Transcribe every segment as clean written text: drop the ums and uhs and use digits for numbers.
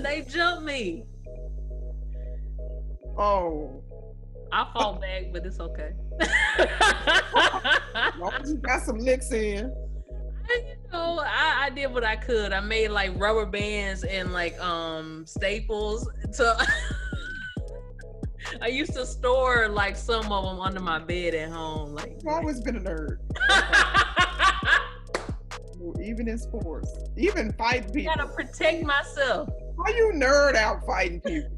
They jumped me. Oh. I fought back, but it's okay. As long as you got some licks in. I did what I could. I made like rubber bands and like staples to I used to store like some of them under my bed at home. Like You've always been a nerd. Even in sports. Even fighting people. I gotta protect myself. Why you nerd out fighting people?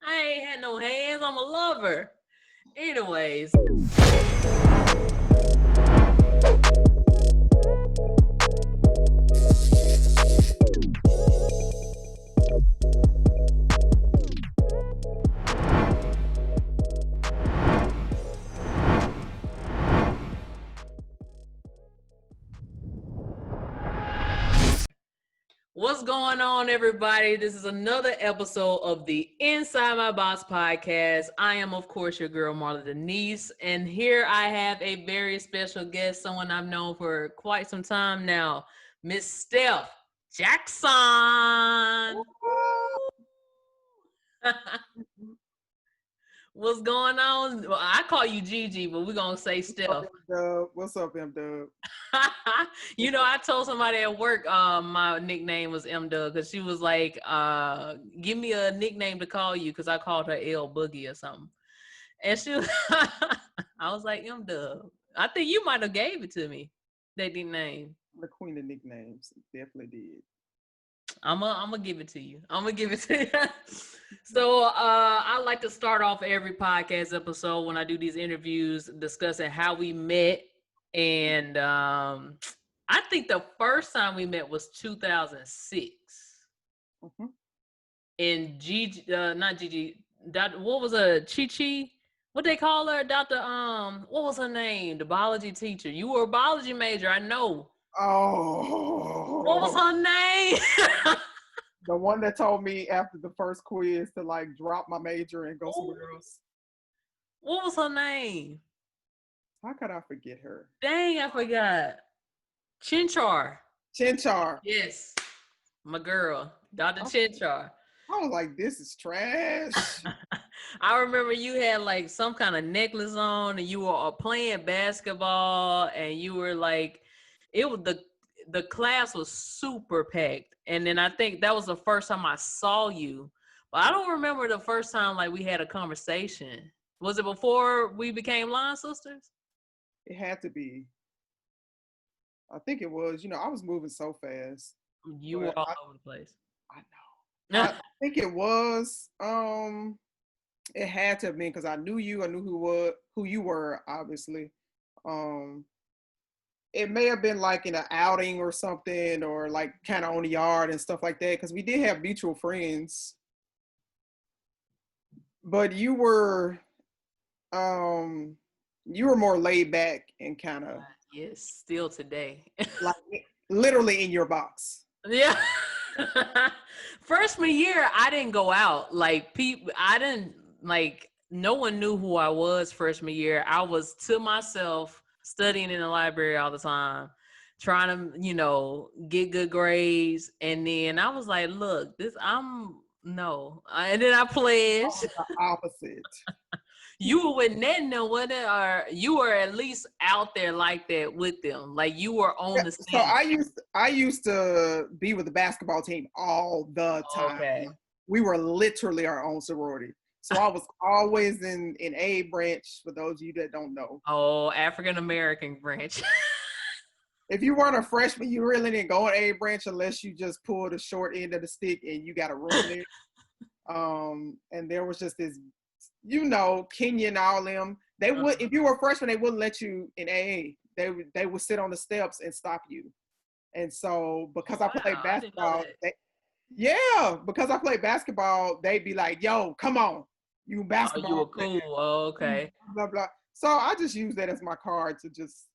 I ain't had no hands. I'm a lover. Anyways. What's going on, everybody? This is another episode of the Inside My Box podcast. I am, of course, your girl, Marla Denise, and here I have a very special guest, someone I've known for quite some time now, Miss Steph Jackson. What's going on? Well, I call you Gigi, but we're going to say Steph. What's up, M-Dub? You know, I told somebody at work my nickname was M-Dub because she was like, give me a nickname to call you because I called her L Boogie or something. And she was, I was like, M-Dub. I think you might have gave it to me, that nickname. The queen of nicknames. Definitely did. I'm gonna give it to you. I'm gonna give it to you. So I like to start off every podcast episode when I do these interviews discussing how we met. And I think the first time we met was 2006. Mm-hmm. And Gigi, not Gigi, what was a Chi-Chi? What they call her? Dr. What was her name? The biology teacher. You were a biology major, I know. Oh. What was her name? The one that told me after the first quiz to like drop my major and go somewhere else. What was her name? How could I forget her? Dang, I forgot. Chinchar. Yes. My girl, Dr. Chinchar. I was like, this is trash. I remember you had like some kind of necklace on and you were playing basketball and you were like, it was the class was super packed. And then I think that was the first time I saw you. But I don't remember the first time like we had a conversation. Was it before we became line sisters? It had to be. I think it was. You know, I was moving so fast. You were all over the place. I know. I think it was. It had to have been because I knew you. I knew who you were, obviously. It may have been like in an outing or something, or like kind of on the yard and stuff like that, because we did have mutual friends. But you were more laid back and kind of. Yes, still today. Like literally in your box. Yeah. Freshman year, I didn't go out. Like no one knew who I was freshman year. I was to myself, studying in the library all the time, trying to, get good grades. And then I was like, look, no. And then I pledged. The opposite. You were with Ned, wasn't it? Or you were at least out there like that with them. Like you were on the scene. So I used to be with the basketball team all the time. Okay. We were literally our own sorority. So I was always in A branch, for those of you that don't know. Oh, African American branch. If you weren't a freshman, you really didn't go in A branch unless you just pulled the short end of the stick and you got a room there. And there was just this, Kenyan, all them. They would, if you were a freshman, they wouldn't let you in AA. They would sit on the steps and stop you. And so because I played basketball, because I played basketball, they'd be like, "Yo, come on, you basketball." You were cool. Oh, okay. Blah blah. So I just use that as my card to just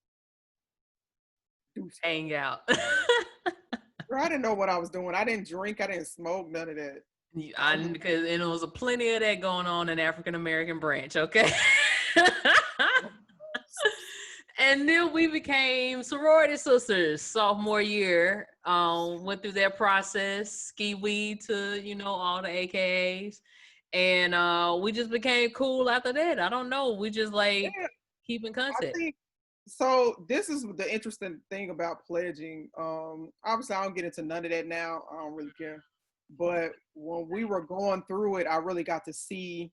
hang out. I didn't know what I was doing. I didn't drink. I didn't smoke. None of that. Because it was plenty of that going on in African American branch. Okay. And then we became sorority sisters sophomore year. Went through that process, ski weed to, all the AKAs. And we just became cool after that. I don't know. We just like Yeah, keep in I contact. think so. This is the interesting thing about pledging. Obviously, I don't get into none of that now. I don't really care. But when we were going through it, I really got to see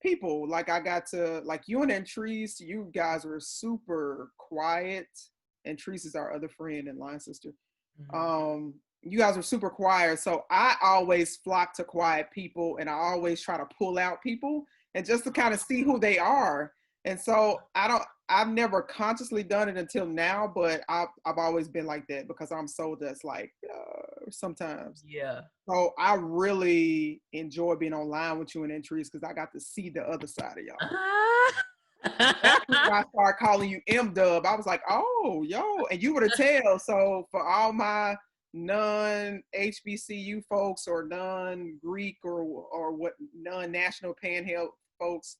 people. Like I got to like you and Trees. You guys were super quiet, and Trees is our other friend and line sister. You guys were super quiet, so I always flock to quiet people, and I always try to pull out people and just to kind of see who they are. And so I've never consciously done it until now, but I've always been like that because I'm so just like sometimes. Yeah. So I really enjoy being online with you and Entries because I got to see the other side of y'all. Actually, when I started calling you M Dub, I was like, oh, yo, and you were the tell. So for all my non-HBCU folks or non-Greek or what non-national panhandle folks,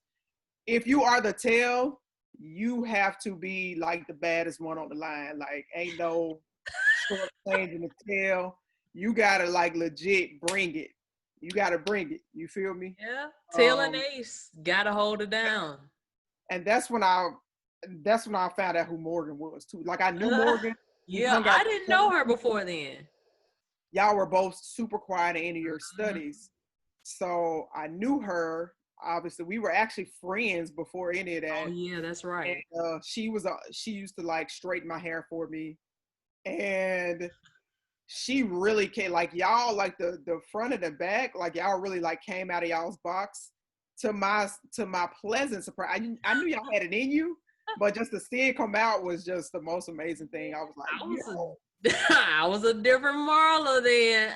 if you are the tail, you have to be like the baddest one on the line. Like ain't no short changing the tail. You gotta like legit bring it. You gotta bring it. You feel me? Yeah. Tail and Ace gotta hold it down. And that's when I found out who Morgan was too. Like I knew Morgan. Yeah, I didn't know her before then. Y'all were both super quiet at the end of your studies. So I knew her. Obviously, we were actually friends before any of that. Oh yeah, that's right. And she used to like straighten my hair for me. And she really came like y'all like the front and the back, like y'all really like came out of y'all's box to my pleasant surprise. I knew y'all had it in you, but just to see it come out was just the most amazing thing. I was like, I was a different Marla then.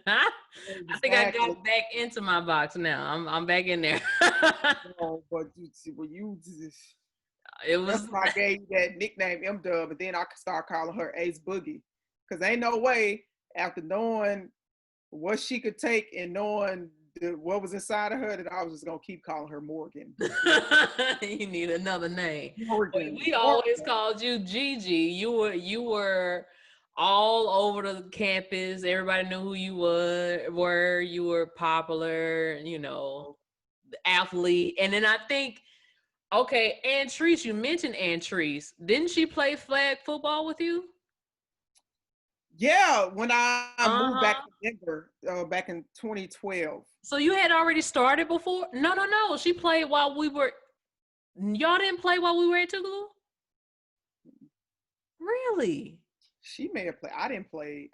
I think I got back into my box now. I'm back in there. No, but you it was that's why I gave you that nickname M Dub, and then I could start calling her Ace Boogie. Cause ain't no way after knowing what she could take and knowing what was inside of her that I was just gonna keep calling her Morgan. You need another name. Morgan. We always called you Gigi. You were all over the campus. Everybody knew who you were. You were popular, athlete. And then I think, okay, Antrice, you mentioned Antrice. Didn't she play flag football with you? Yeah, when I moved back to Denver back in 2012. So you had already started before? No. She played while we were. Y'all didn't play while we were at Tougaloo? Really? She may have played. I didn't play.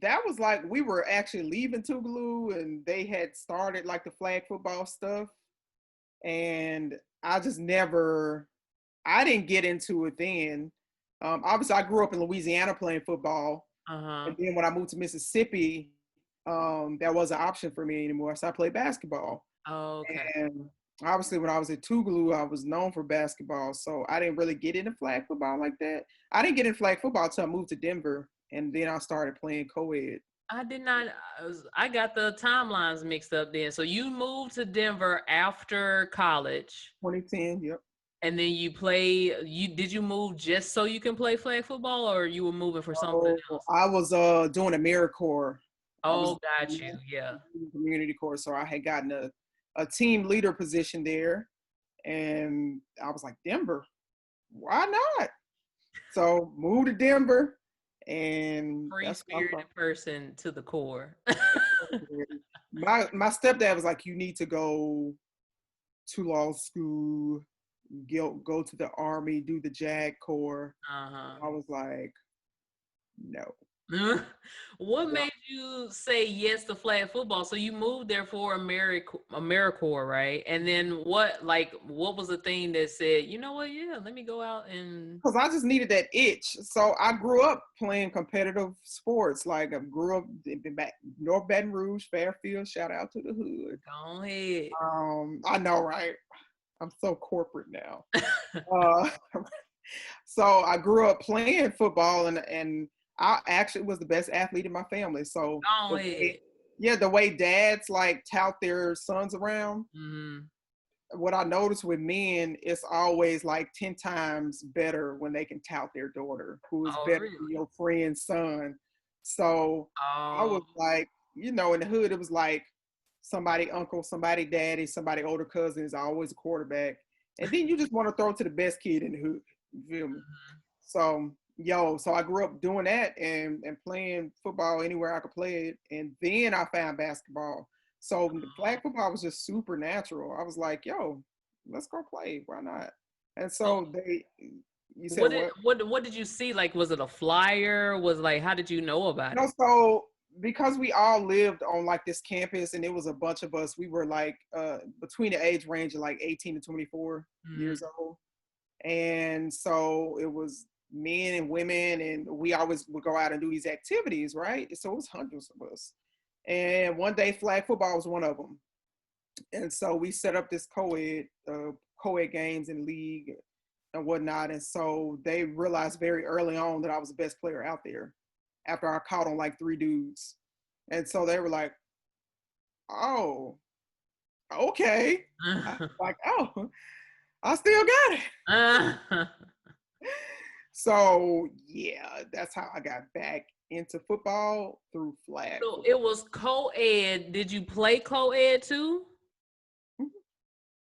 That was like we were actually leaving Tougaloo and they had started like the flag football stuff. And I didn't get into it then. Obviously, I grew up in Louisiana playing football. And then when I moved to Mississippi, that wasn't an option for me anymore. So I played basketball. Oh, okay. And obviously, when I was at Tougaloo, I was known for basketball. So I didn't really get into flag football like that. I didn't get into flag football until I moved to Denver. And then I started playing co-ed. I did not. I got the timelines mixed up then. So you moved to Denver after college. 2010, yep. And then did you move just so you can play flag football, or you were moving for something else? I was doing AmeriCorps. Oh, got you. Yeah. Community corps. So I had gotten a team leader position there. And I was like, Denver, why not? So moved to Denver. And free-spirited person to the core. my stepdad was like, you need to go to law school, go to the Army, do the JAG Corps. I was like, no. What made you say yes to flag football? So you moved there for AmeriCorps, right? And then what was the thing that said, you know what, yeah, let me go out and... Because I just needed that itch. So I grew up playing competitive sports. Like I grew up in North Baton Rouge, Fairfield. Shout out to the hood. Go ahead. I know, right? I'm so corporate now. So I grew up playing football and I actually was the best athlete in my family. So the way dads like tout their sons around, what I noticed with men, it's always like 10 times better when they can tout their daughter, who is Oh, better really? than your friend's son. So I Oh. was like, in the hood, it was like somebody uncle, somebody daddy, somebody older cousin is always a quarterback. And then you just want to throw to the best kid in the hood. You feel me? Mhm. So I grew up doing that and playing football anywhere I could play it. And then I found basketball. So the flag football was just super natural. I was like, yo, let's go play. Why not? And So so you said what did what? what did you see? Like, was it a flyer? Was like, how did you know about it? So because we all lived on like this campus and it was a bunch of us, we were like between the age range of like 18 to 24 Mhm. years old. And so it was men and women, and we always would go out and do these activities, right? So it was hundreds of us. And one day, flag football was one of them. And so we set up this co-ed games and league and whatnot. And so they realized very early on that I was the best player out there after I caught on like three dudes. And so they were like, oh, okay. I was like, oh, I still got it. So yeah, that's how I got back into football through flag So it football. was co-ed. Did you play co-ed too? Mhm.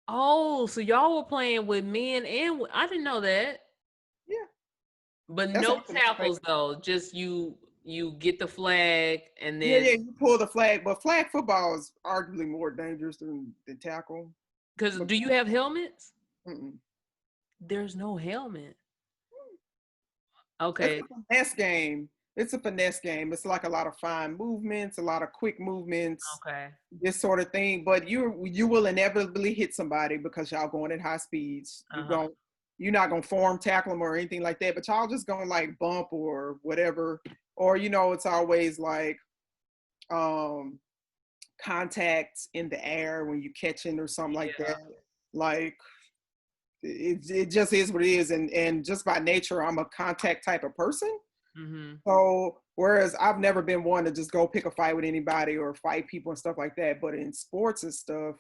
Oh, so y'all were playing with men and I didn't know that. Yeah, But that's no actually tackles crazy. though. Just you get the flag and Yeah, then yeah, you pull the flag, but flag football is arguably more dangerous than tackle. because But do you have helmets? mm-mm. There's no helmet. It's Okay. a finesse game. It's a finesse game. It's like a lot of fine movements, a lot of quick movements, Okay. this sort of thing. But you will inevitably hit somebody because y'all going at high speeds. Uh-huh. You're not gonna form tackle them or anything like that. But y'all just gonna like bump or whatever. Or it's always like um contact in the air when you catching or something like Yeah. that. Like it just is what it is, and just by nature, I'm a contact type of person. Mm-hmm. So whereas I've never been one to just go pick a fight with anybody or fight people and stuff like that, but in sports and stuff,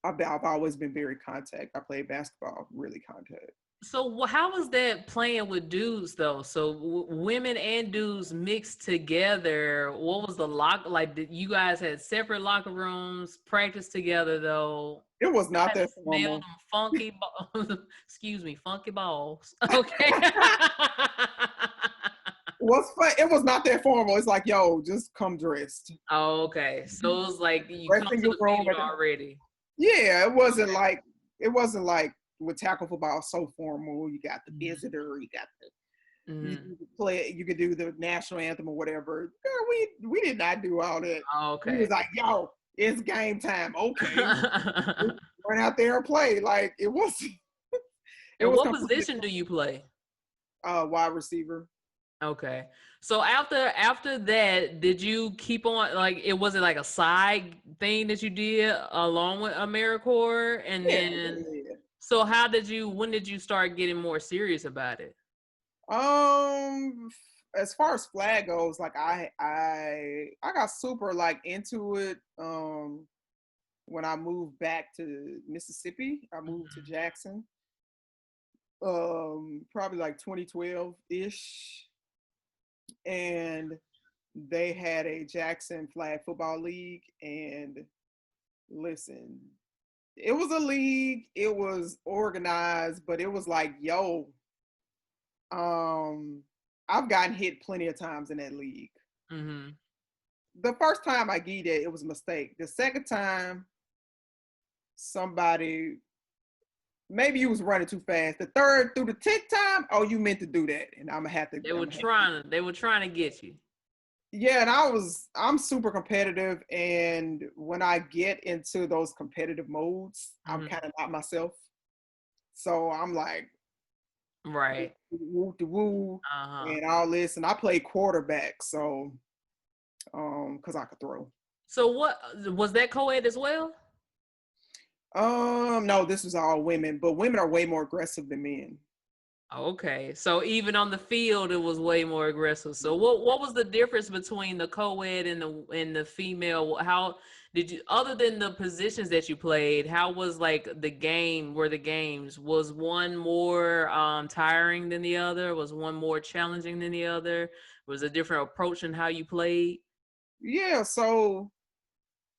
I've always been very contact. I played basketball, really contact. So how was that playing with dudes though? So women and dudes mixed together. What was the like? Did you guys had separate locker rooms, practice together though? It was I not had to that smell formal. them funky, excuse me, funky balls. Okay. What's fun? It was not that formal. It's like, yo, just come dressed. Oh, okay. So it was like you Rest come in to your the room. field already. Yeah, Okay. it wasn't like with tackle football so formal. You got the Mhm. visitor, you got Mhm. you could play, you could do the national anthem or whatever. Girl, we did not do all that. Oh, We okay. was like, yo, it's game time. Okay, run out there and play. Like it And was what completely position do you play? wide receiver. Okay. So after that, did you keep on like it was it like a side thing that you did along with AmeriCorps and Yeah, then yeah, yeah. so how did you when did you start getting more serious about it? As far as flag goes, like I got super like into it. When I moved back to Mississippi, I moved to Jackson. Probably like 2012 ish, and they had a Jackson Flag Football League. And listen, it was a league. It was organized, but it was like, yo, um, I've gotten hit plenty of times in that league. Mm-hmm. The first time I geed it, it was a mistake. The second time, somebody maybe you was running too fast. The third through the 10th time, oh, you meant to do that, and I'm gonna have to. They were trying to get you. Yeah, and I'm super competitive, and when I get into those competitive modes, I'm Mm-hmm. kind of not myself. So I'm like Right. woo to woo Uh-huh. and all this, and I play quarterback, so because I could throw. So what was that co-ed as well? No, this was all women, but women are way more aggressive than men. Okay, so even on the field, it was way more aggressive. So what was the difference between the co-ed and the female? How did you, other than the positions that you played, how was like the game? Were the games, was one more tiring than the other? Was one more challenging than the other? Was a different approach in how you played? Yeah, so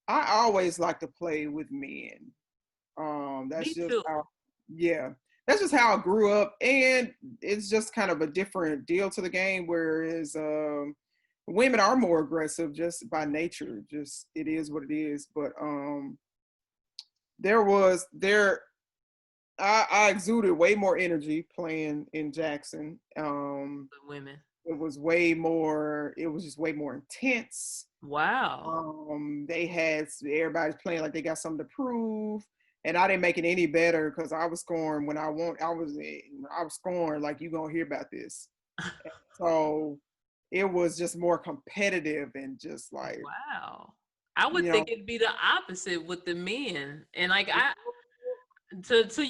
I always like to play with men. That's Me just too. how, yeah, that's just how I grew up, and it's just kind of a different deal to the game. Whereas women are more aggressive just by nature. Just it is what it is. But there was there I exuded way more energy playing in Jackson. The women. It was just way more intense. Wow. They had everybody's playing like they got something to prove, and I didn't make it any better because I was scoring when I was scoring like you gonna hear about this. So it was just more competitive and just like Wow. I would you think know it'd be the opposite with the men. And like I to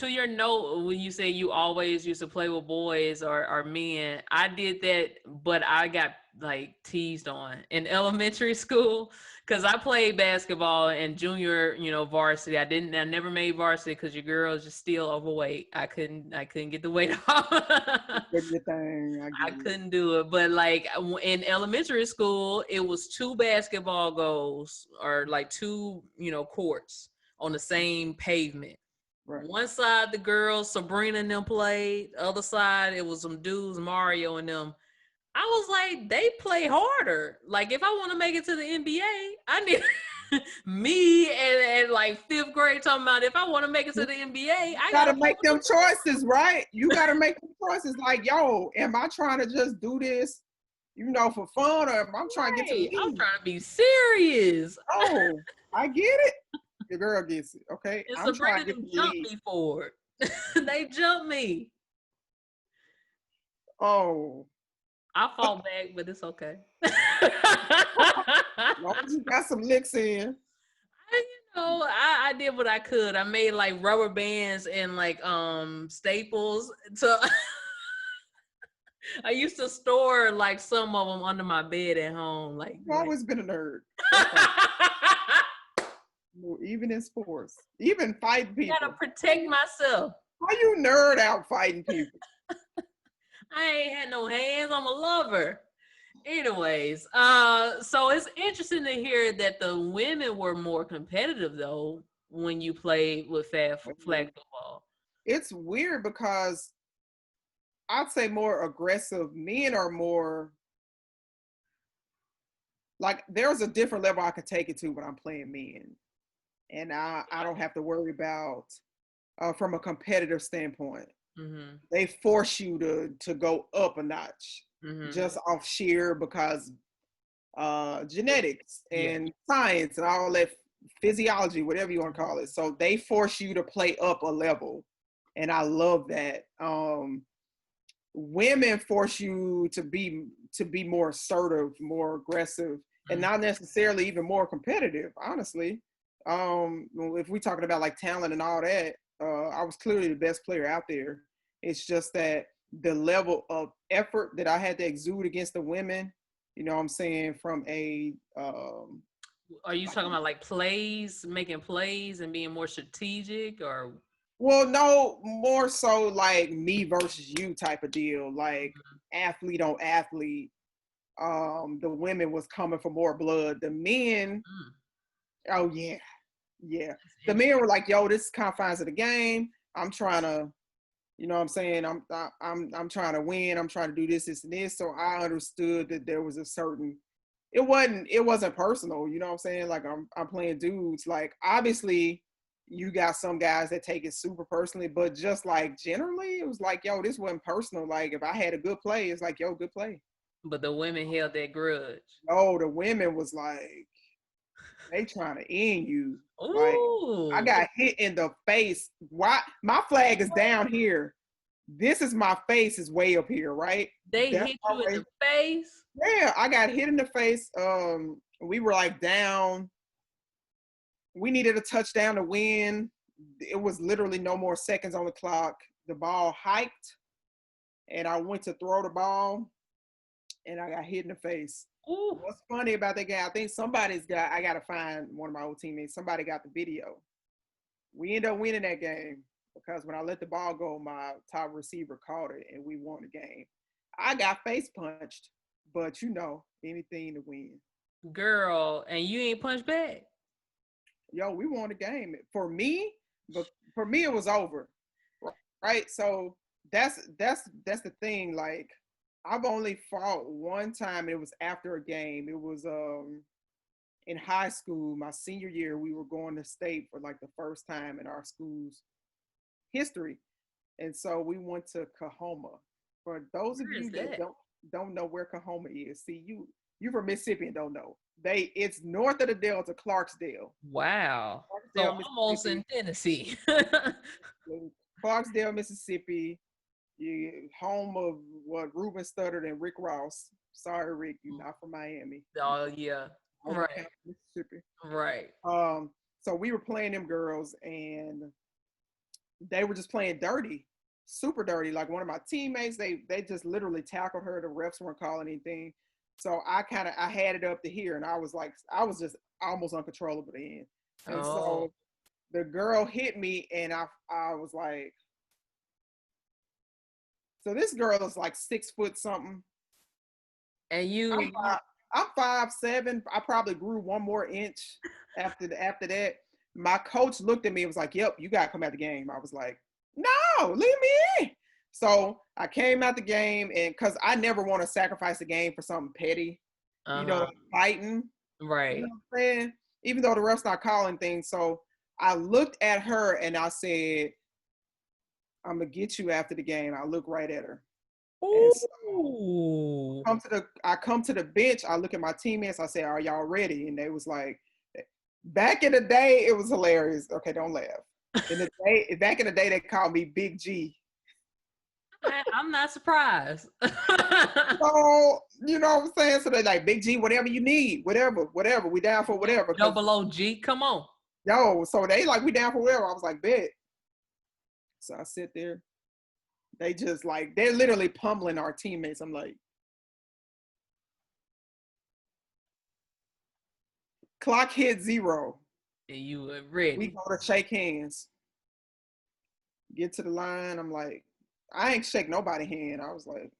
your note when you say you always used to play with boys or men, I did that, but I got like teased on in elementary school because I played basketball in junior, varsity. I never made varsity because your girls just still overweight. I couldn't get the weight off. good thing I I get it. couldn't do it, but like in elementary school, it was two basketball goals or like two, courts on the same pavement. Right. One side the girls, Sabrina and them played. The other side it was some dudes, Mario and them. I was like, they play harder. Like if I want to make it to the NBA, I need me and like fifth grade talking about if I want to make it to the NBA, I Got gotta to play make with them the choices, right? You got to make them choices. Like, yo, am I trying to just do this, for fun, or am I trying to get to the right. I'm league? trying to be serious. Oh, I get it. The girl gets it. Okay, And I'm trying Sabrina to get them to the jumped league. me for it. They jumped me. Oh, I fought back, but it's okay. as long as you got some licks in. I did what I could. I made like rubber bands and like staples to I used to store like some of them under my bed at home. Like, I've always been a nerd. That's fine. Even in sports, even fighting gotta people. protect myself. How you nerd out fighting people? I ain't had no hands. I'm a lover. Anyways, so it's interesting to hear that the women were more competitive though when you played with flag football. It's weird because I'd say more aggressive. Men are more like there's a different level I could take it to when I'm playing men, and I don't have to worry about from a competitive standpoint. Mm-hmm. They force you to go up a notch Mm-hmm. just off sheer because genetics Yeah. and science and all that physiology, whatever you want to call it. So they force you to play up a level, and I love that. Women force you to be more assertive, more aggressive, and Mm-hmm. not necessarily even more competitive. Honestly, if we're talking about like talent and all that, I was clearly the best player out there. It's just that the level of effort that I had to exude against the women, what I'm saying, from a Are you talking about like plays, making plays and being more strategic or well, no, more so like me versus you type of deal, like athlete on athlete. The women was coming for more blood. The men, mm, oh yeah, yeah. that's The interesting. men were like, yo, this is confines of the game. I'm trying to, what I'm saying, I'm trying to win. I'm trying to do this, and this. So I understood that there was a certain. It wasn't personal. You know what I'm saying? Like I'm playing dudes. Like obviously, you got some guys that take it super personally, but just like generally, it was like, yo, this wasn't personal. Like if I had a good play, it's like, yo, good play. But the women held that grudge. No, the women was like, they trying to end you. Like I Ooh. got hit in the face. Why my flag is down here? This is my face is way up here, right? They That's hit you in always the face. yeah. I got hit in the face. We were like down. We needed a touchdown to win. It was literally no more seconds on the clock. The ball hiked. and I went to throw the ball, and I got hit in the face. Ooh. What's funny about that game? I think I gotta find one of my old teammates. Somebody got the video. We ended up winning that game because when I let the ball go, my top receiver caught it, and we won the game. I got face punched, but anything to win. Girl, and you ain't punched back. Yo, we won the game. For me, it was over. Right? So that's the thing. Like, I've only fought one time. It was after a game. It was in high school, my senior year. We were going to state for like the first time in our school's history, and so we went to Kahoma. For those of Where is you that that? don't know where Kahoma is, see, you from Mississippi and don't know. It's north of the Delta, Clarksdale. Wow. So Clarksdale, almost Mississippi. in Tennessee. Clarksdale, Mississippi. Home of what Ruben Studdard and Rick Ross. Sorry, Rick, you're not from Miami. Oh yeah. Home Right. Mississippi. Right. So we were playing them girls, and they were just playing dirty, super dirty. Like one of my teammates, they just literally tackled her. The refs weren't calling anything. So I had it up to here, and I was just almost uncontrollable then. And Oh. so the girl hit me, and I was like, so this girl is like 6 foot something. And I'm 5'7". I probably grew one more inch after that. My coach looked at me and was like, "Yep, you gotta come out the game." I was like, "No, leave me in." So I came out the game, and because I never want to sacrifice the game for something petty, uh-huh. fighting. You Right. know what I'm saying? Even though the refs not calling things. So I looked at her and I said, "I'm gonna get you after the game." I look right at her. And so Ooh. I come to the bench, I look at my teammates, I say, "Are y'all ready?" And they was like, back in the day, it was hilarious. Okay, don't laugh. Back in the day, they called me Big G. I'm not surprised. So, you know what I'm saying? So they're like, Big G, whatever you need, whatever, we down for whatever. Double OG, come on. So they like, we down for whatever. I was like, bet. So I sit there. They just like, they're literally pummeling our teammates. I'm like, clock hit 0. And you were We ready. go to shake hands. Get to the line. I'm like, I ain't shake nobody hand. I was like,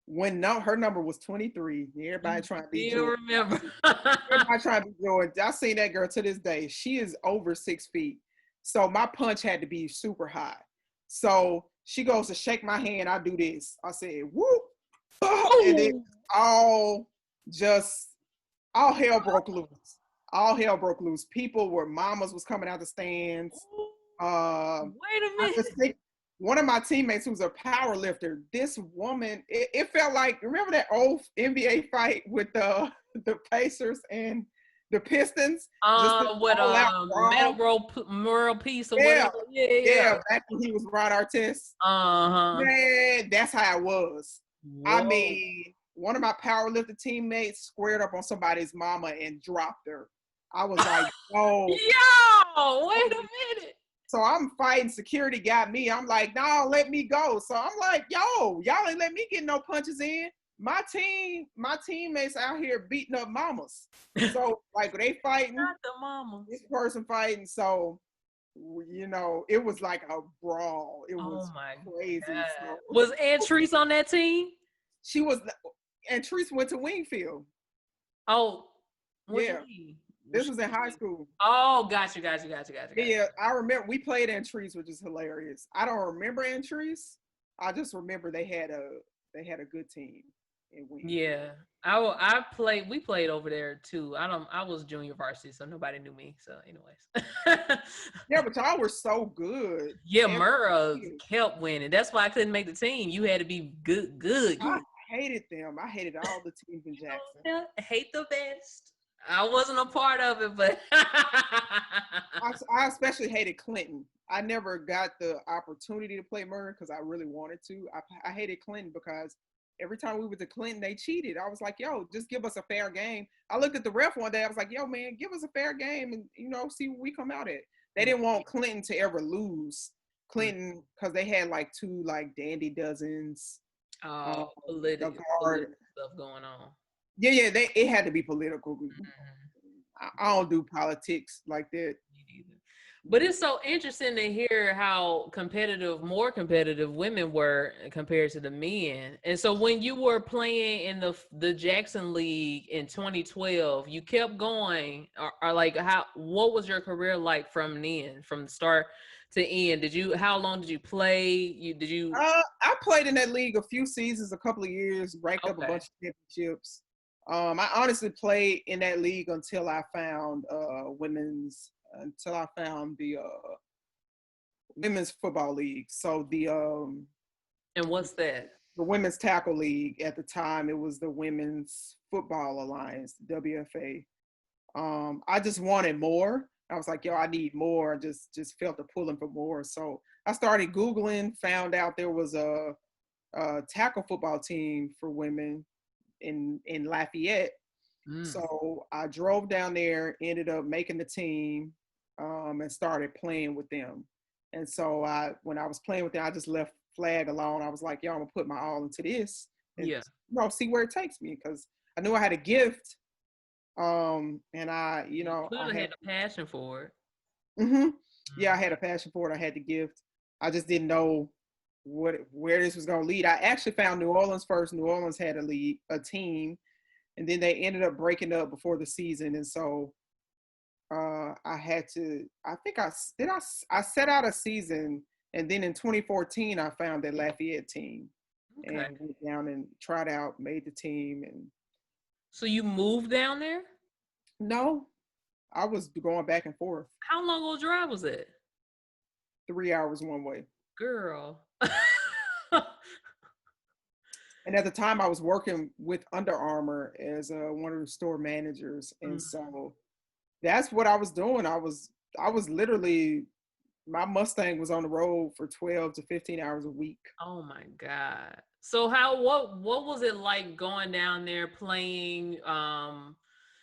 her number was 23. Everybody trying to be You Jordan. remember. Everybody trying to be Jordan. I seen that girl to this day. She is over 6 feet. So my punch had to be super high. So she goes to shake my hand. I do this. I said, whoop. And then all hell broke loose. All hell broke loose. Mamas was coming out the stands. Wait a I minute. just think one of my teammates who's a power lifter, this woman, it felt like, remember that old NBA fight with the Pacers and the Pistons? Just this With all-out brawl. World Peace or Yeah, whatever. Yeah. back when he was Ron Artest. Uh-huh. Man, that's how it was. I Whoa. mean, one of my powerlifter teammates squared up on somebody's mama and dropped her. I was like, oh. Yo, wait a minute. So I'm fighting, security got me. I'm like, no, let me go. So I'm like, yo, y'all ain't let me get no punches in. My teammates out here beating up mamas. So like they fighting, Not the mamas. this person fighting. So, it was like a brawl. It was crazy. So, Was Antrice on that team? she was, and Teresa went to Wingfield. Oh, yeah. This was in high school. Oh, gotcha. Yeah, I remember we played Antrice, which is hilarious. I don't remember Antrice. I just remember they had a good team in Wingfield. Yeah, we played over there too. I was junior varsity, so nobody knew me. So, anyways. Yeah, but y'all were so good. Yeah, Murrah kept winning. That's why I couldn't make the team. You had to be good. I hated them. I hated all the teams in Jackson. I hate the best. I wasn't a part of it, but I especially hated Clinton. I never got the opportunity to play Murrah because I really wanted to. I hated Clinton because every time we went to Clinton, they cheated. I was like, yo, just give us a fair game. I looked at the ref one day. I was like, yo, man, give us a fair game and, see what we come out at. They didn't want Clinton to ever lose. Clinton, because they had like two like dandy dozens. The Political guard. stuff going on. Yeah, it had to be political. Mm-hmm. I don't do politics like that. But it's so interesting to hear how more competitive women were compared to the men. And so when you were playing in the Jackson League in 2012, you kept going, or like what was your career like from then, from the start to end? How long did you play? I played in that league a few seasons, a couple of years, racked up a Okay. bunch of championships. I honestly played in that league until I found the women's football league. So And what's that? the women's tackle league at the time, it was the Women's Football Alliance, WFA. I just wanted more. I was like, yo, I need more. I just felt the pulling for more. So I started Googling, found out there was a tackle football team for women in Lafayette. So I drove down there, ended up making the team, and started playing with them. And so when I was playing with them, I just left flag alone. I was like, yo, I'm gonna put my all into this and see where it takes me, because I knew I had a gift. And You clearly had a passion for it. Mm-hmm. Yeah, I had a passion for it. I had the gift. I just didn't know where this was going to lead. I actually found New Orleans first. New Orleans had a team, and then they ended up breaking up before the season. And so I had to. I think I set out a season, and then in 2014 I found that Lafayette team, and went down and tried out, made the team. And so you moved down there? No, I was going back and forth. How long of a drive was it? 3 hours one way. Girl. And at the time I was working with Under Armour as one of the store managers. And so that's what I was doing. I was literally, my Mustang was on the road for 12 to 15 hours a week. Oh my God. So what was it like going down there playing?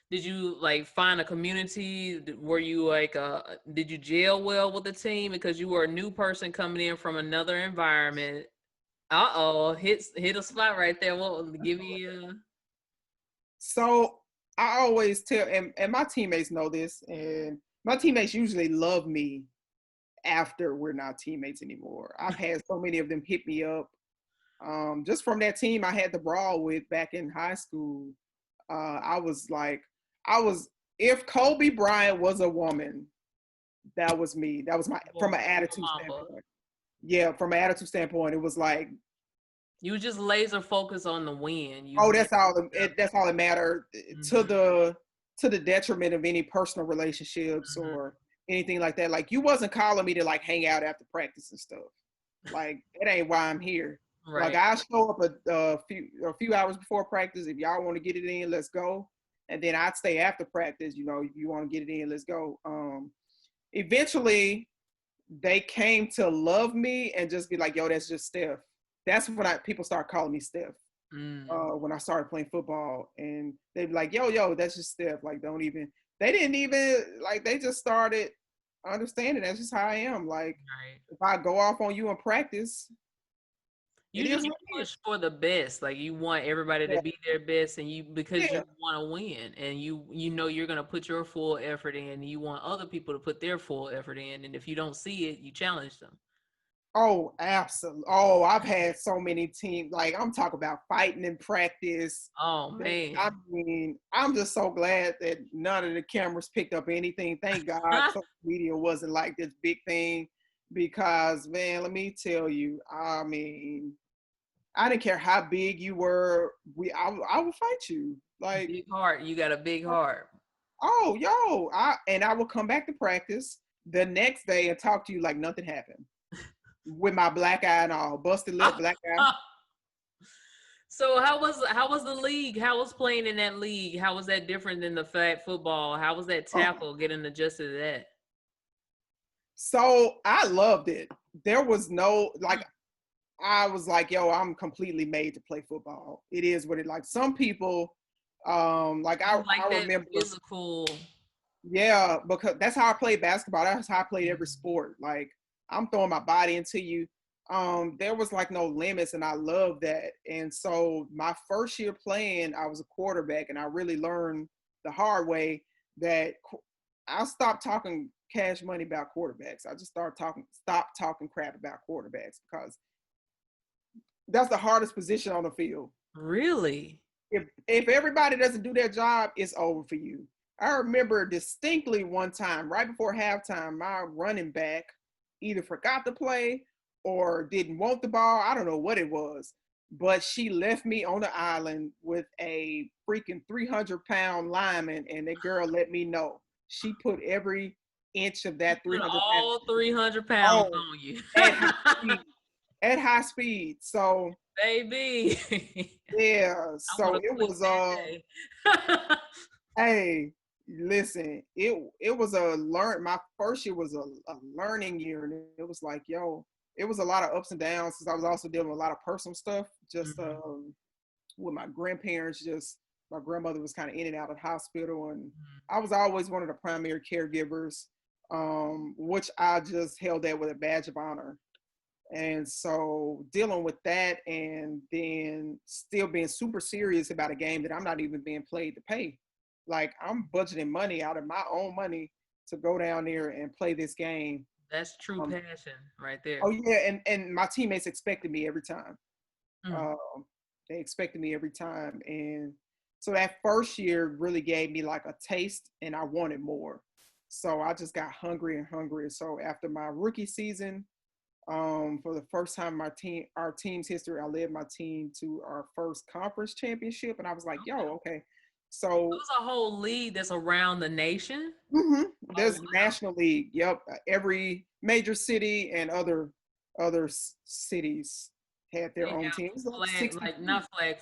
Did you like find a community? Were you like, did you gel well with the team because you were a new person coming in from another environment? Hit a spot right there. What give me So I always tell, and my teammates know this, and my teammates usually love me after we're not teammates anymore. I've had so many of them hit me up. Just from that team I had the brawl with back in high school. If Kobe Bryant was a woman, that was me. That was from an attitude standpoint. Yeah, from an attitude standpoint, it was like, you just laser focus on the win. That's all that mattered, to the detriment of any personal relationships or anything like that. Like, you wasn't calling me to like hang out after practice and stuff. Like, that ain't why I'm here. Right. Like, I show up a few hours before practice. If y'all want to get it in, let's go. And then I'd stay after practice. If you want to get it in, let's go. Eventually, they came to love me and just be like, yo, that's just Steph. That's when people start calling me Steph. When I started playing football, and they'd be like, yo, that's just Steph. Like, they didn't even, like, they just started understanding that's just how I am. Like, if I go off on you in practice, you just push for the best. Like, you want everybody to be their best, and because you want to win, and you know you're gonna put your full effort in. You want other people to put their full effort in, and if you don't see it, you challenge them. Oh, absolutely. Oh, I've had so many teams. Like, I'm talking about fighting in practice. Oh man. I mean, I'm just so glad that none of the cameras picked up anything. Thank God social media wasn't like this big thing, because, man, let me tell you, I mean, I didn't care how big you were. I would fight you. Like, big heart. You got a big heart. Oh, yo. I will come back to practice the next day and talk to you like nothing happened. With my black eye and all, busted lip, black eye. So how was the league? How was playing in that league? How was that different than the flag football? How was that tackle getting adjusted to that? So I loved it. There was no, like, I was like, yo, I'm completely made to play football. It is what it, like, some people, like I remember physical. Yeah, because that's how I played basketball. That's how I played every sport. Like, I'm throwing my body into you. There was like no limits, and I love that. And so my first year playing, I was a quarterback, and I really learned the hard way that I stopped talking cash money about quarterbacks. I just stopped talking crap about quarterbacks because that's the hardest position on the field. Really? If everybody doesn't do their job, it's over for you. I remember distinctly one time, right before halftime, my running back either forgot to play or didn't want the ball. I don't know what it was, but she left me on the island with a freaking 300-pound lineman, and that girl let me know. She put every inch of that Put 300 pounds all 300 pounds on on you. at high speed. At high speed. So Baby. yeah, I want so to it quit was that day. hey, listen, it was my first year was a learning year, and it was like, yo, it was a lot of ups and downs because I was also dealing with a lot of personal stuff, just with my grandparents, just my grandmother was kind of in and out of the hospital, and I was always one of the primary caregivers, which I just held that with a badge of honor. And so dealing with that, and then still being super serious about a game that I'm not even being paid to pay. Like, I'm budgeting money out of my own money to go down there and play this game. That's true Um, passion right there. oh yeah, and my teammates expected me every time. Mm. Um, they expected me every time, and so that first year really gave me like a taste, and I wanted more. So I just got hungry and hungry. So after my rookie season, for the first time in our team's history, I led my team to our first conference championship, and I was like, "Yo, okay." So There's a whole league that's around the nation. Oh there's wow. National League. Yep, every major city and other cities had They their own have teams. Like flag, 60 like not flag,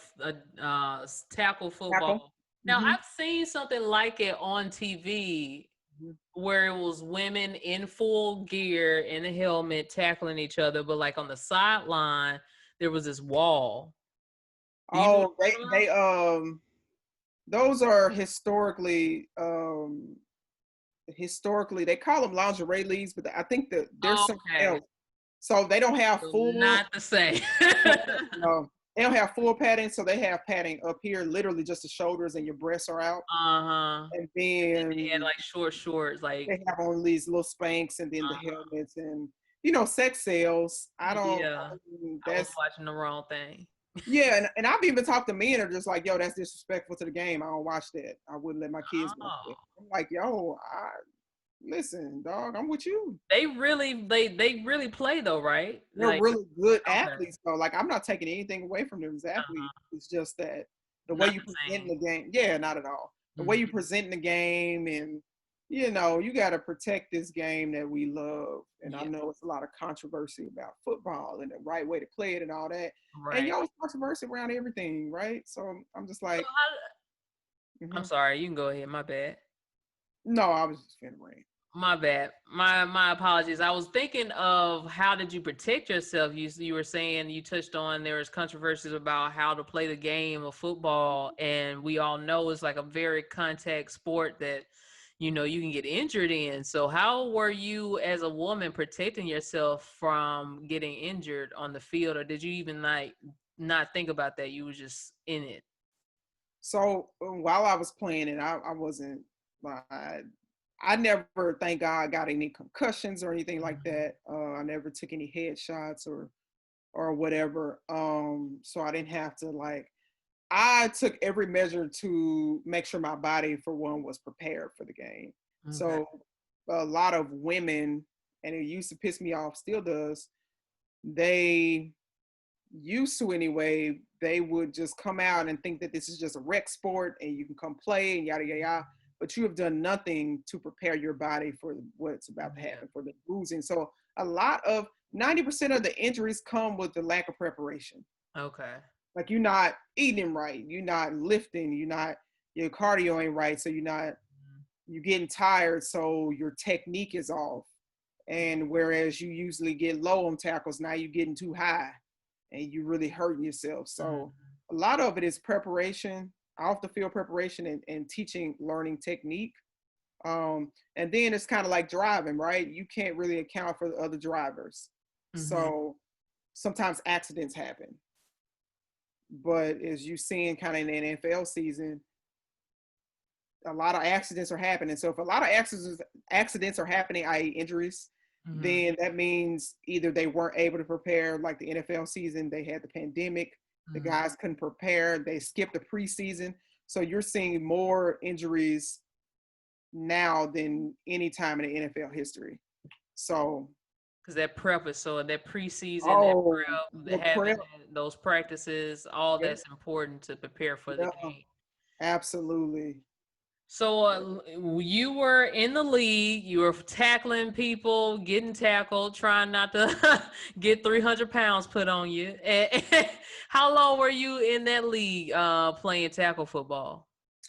tackle tackle. football. Now Mm-hmm. I've seen something like it on TV where it was women in full gear in a helmet tackling each other, but like on the sideline there was this wall. Do you know what Oh, I'm talking about? they those are historically they call them lingerie leagues, but I think that there's something Okay, else. So they don't have so full. not the same. No, they don't have full padding, so they have padding up here, literally just the shoulders and your breasts are out, Uh-huh. and They had then like short shorts, like they have on these little spanks, and then the uh-huh. helmets, and sex sales. Yeah. I was That's watching the wrong thing. yeah, and I've even talked to men that are just like, yo, that's disrespectful to the game. I don't watch that. I wouldn't let my kids watch Oh. that. I'm like, yo, listen, dog, I'm with you. They really play though, right? They're Like really good okay. athletes, though. Like, I'm not taking anything away from them as athletes. Uh-huh. It's just that the way Not you the present in same. the game, yeah, not at all. The way Mhm. you present in the game, and you got to protect this game that we love. And I Yeah, know it's a lot of controversy about football and the right way to play it and all that. And right. it's controversy around everything, right? So I'm just So like, I'm mhm. sorry, you can go ahead. My bad. No, I was just finna rant. My bad. My apologies. I was thinking of how did you protect yourself? You were saying you touched on there was controversies about how to play the game of football, and we all know it's like a very contact sport that you can get injured in. So how were you as a woman protecting yourself from getting injured on the field, or did you even like not think about that? You were just in it. So while I was playing it, I wasn't. I never, thank God, got any concussions or anything like Mhm. that. I never took any headshots or whatever. So I didn't have to like. I took every measure to make sure my body, for one, was prepared for the game. Okay. So a lot of women, and it used to piss me off, still does. They used to anyway, they would just come out and think that this is just a rec sport and you can come play and yada yada yada. But you have done nothing to prepare your body for what's about to Yeah. happen, for the bruising. So a lot of 90% of the injuries come with the lack of preparation. Okay. Like, you're not eating right, you're not lifting, your cardio ain't right, so you're getting tired, so your technique is off. And whereas you usually get low on tackles, now you're getting too high and you really hurting yourself. So Mhm. a lot of it is preparation, off the field preparation, and teaching, learning technique. And then it's kind of like driving, right? You can't really account for the other drivers. So sometimes accidents happen. But as you've seen kind of in the NFL season, a lot of accidents are happening. So if a lot of accidents are happening, i.e. injuries, then that means either they weren't able to prepare, like the NFL season, they had the pandemic, the guys couldn't prepare, they skipped the preseason. So you're seeing more injuries now than any time in the NFL history. So because that prep is so that preseason, oh, that the prep, having prep, those practices, all yeah, that's important to prepare for the yeah, game. absolutely. So you were in the league, you were tackling people, getting tackled, trying not to get 300 pounds put on you. How long were you in that league playing tackle football?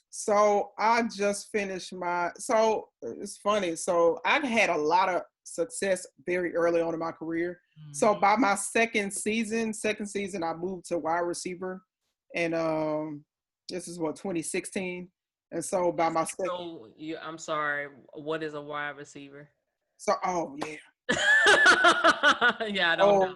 So I just finished so it's funny. So I had a lot of success very early on in my career. So by my second season, I moved to wide receiver. And this is what, 2016. And so by my second, So I'm sorry, what is a wide receiver? so oh yeah. Yeah, I don't know.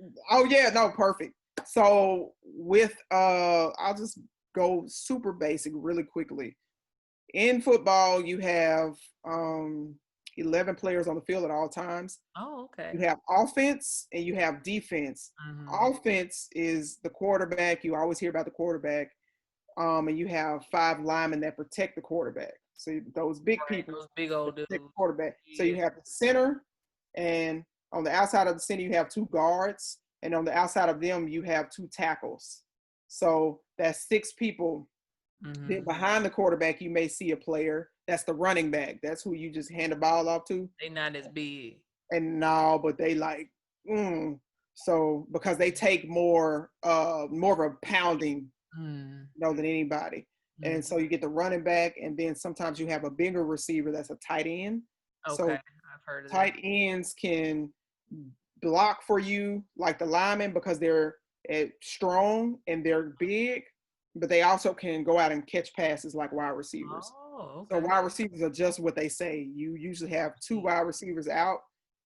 Oh, oh yeah, no, perfect. So with I'll just go super basic really quickly. In football, you have 11 players on the field at all times. Oh, okay. You have offense and you have defense. Offense is the quarterback. You always hear about the quarterback. And you have 5 linemen that protect the quarterback. So those big Right, people those big old protect dudes. the quarterback. So Yeah. you have the center, and on the outside of the center, you have 2 guards. And on the outside of them, you have 2 tackles. So that's 6 people. Then behind the quarterback, you may see a player. That's the running back. That's who you just hand the ball off to. They not as big. And no, but they like, so because they take more of a pounding, than anybody. And so you get the running back, and then sometimes you have a bigger receiver that's a tight end. Okay, So I've heard of that. tight ends can block for you like the linemen because they're strong and they're big, but they also can go out and catch passes like wide receivers. Oh, So okay. wide receivers are just what they say. You usually have 2 wide receivers out,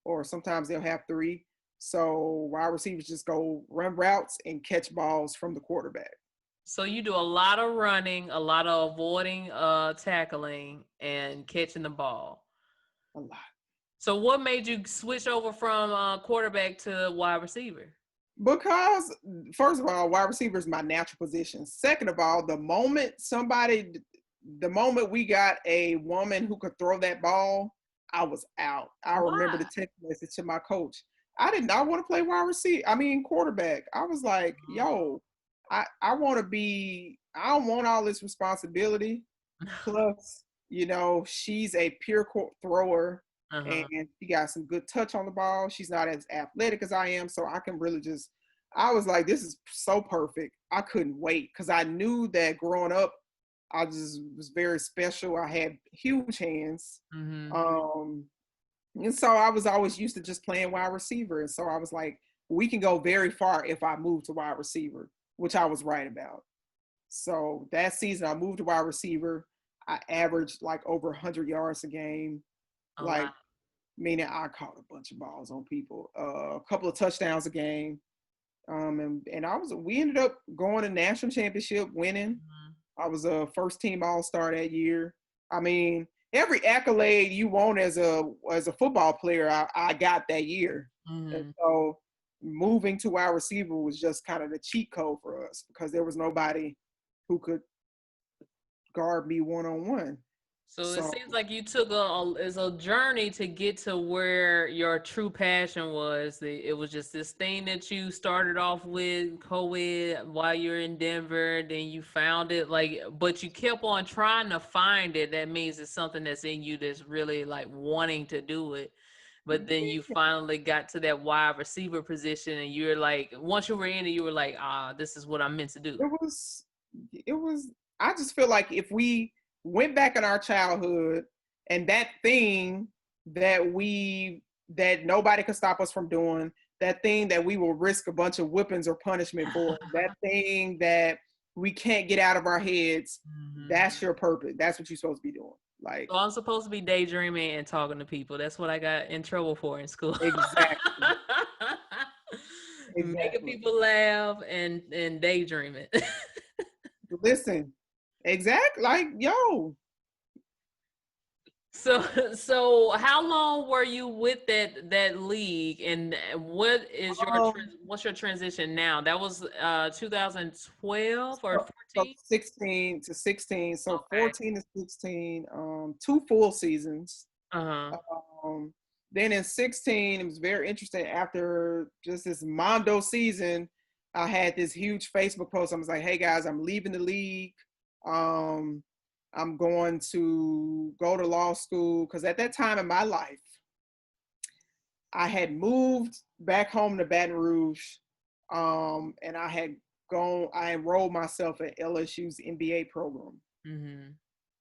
or sometimes they'll have 3. So wide receivers just go run routes and catch balls from the quarterback. So you do a lot of running, a lot of avoiding, tackling, and catching the ball. A lot. So what made you switch over from quarterback to wide receiver? Because first of all, wide receiver is my natural position. Second of all, the moment we got a woman who could throw that ball, I was out. I remember the text message to my coach. I did not want to play wide receiver. I mean quarterback. I was like, yo, I don't want all this responsibility. Plus, she's a pure thrower. And she got some good touch on the ball. She's not as athletic as I am, so I can really I was like, this is so perfect. I couldn't wait because I knew that growing up, I just was very special. I had huge hands. And so I was always used to just playing wide receiver. And so I was like, we can go very far if I move to wide receiver, which I was right about. So that season I moved to wide receiver. I averaged like over 100 yards a game. Like, meaning I caught a bunch of balls on people, a couple of touchdowns a game. And we ended up going to national championship, winning. I was a first team All-Star that year. I mean, every accolade you want as a football player, I got that year. And so moving to wide receiver was just kind of the cheat code for us because there was nobody who could guard me one-on-one. So it seems like you took a journey to get to where your true passion was. It was just this thing that you started off with co-ed while you're in Denver. Then you found it, but you kept on trying to find it. That means it's something that's in you that's really like wanting to do it. But then you finally got to that wide receiver position, and you're like, once you were in it, you were like, this is what I'm meant to do. It was. I just feel like if we went back in our childhood and that thing that nobody could stop us from doing, that thing that we will risk a bunch of whippings or punishment for, that thing that we can't get out of our heads, that's your purpose. That's what you're supposed to be doing. Like, So I'm supposed to be daydreaming and talking to people. That's what I got in trouble for in school. exactly, Making exactly. people laugh and daydreaming. Listen, exactly. Like, yo, So how long were you with that league, and what is your um, what's your transition now? That was 2012 or so 14? 16 to 16, so Okay. 14 to 16, two full seasons. Uh-huh. Um, then in 16, it was very interesting. After just this Mondo season, I had this huge Facebook post. I was like, "Hey guys, I'm leaving the league. Um, I'm going to go to law school." Because at that time in my life, I had moved back home to Baton Rouge, and I enrolled myself at LSU's MBA program. Mm-hmm.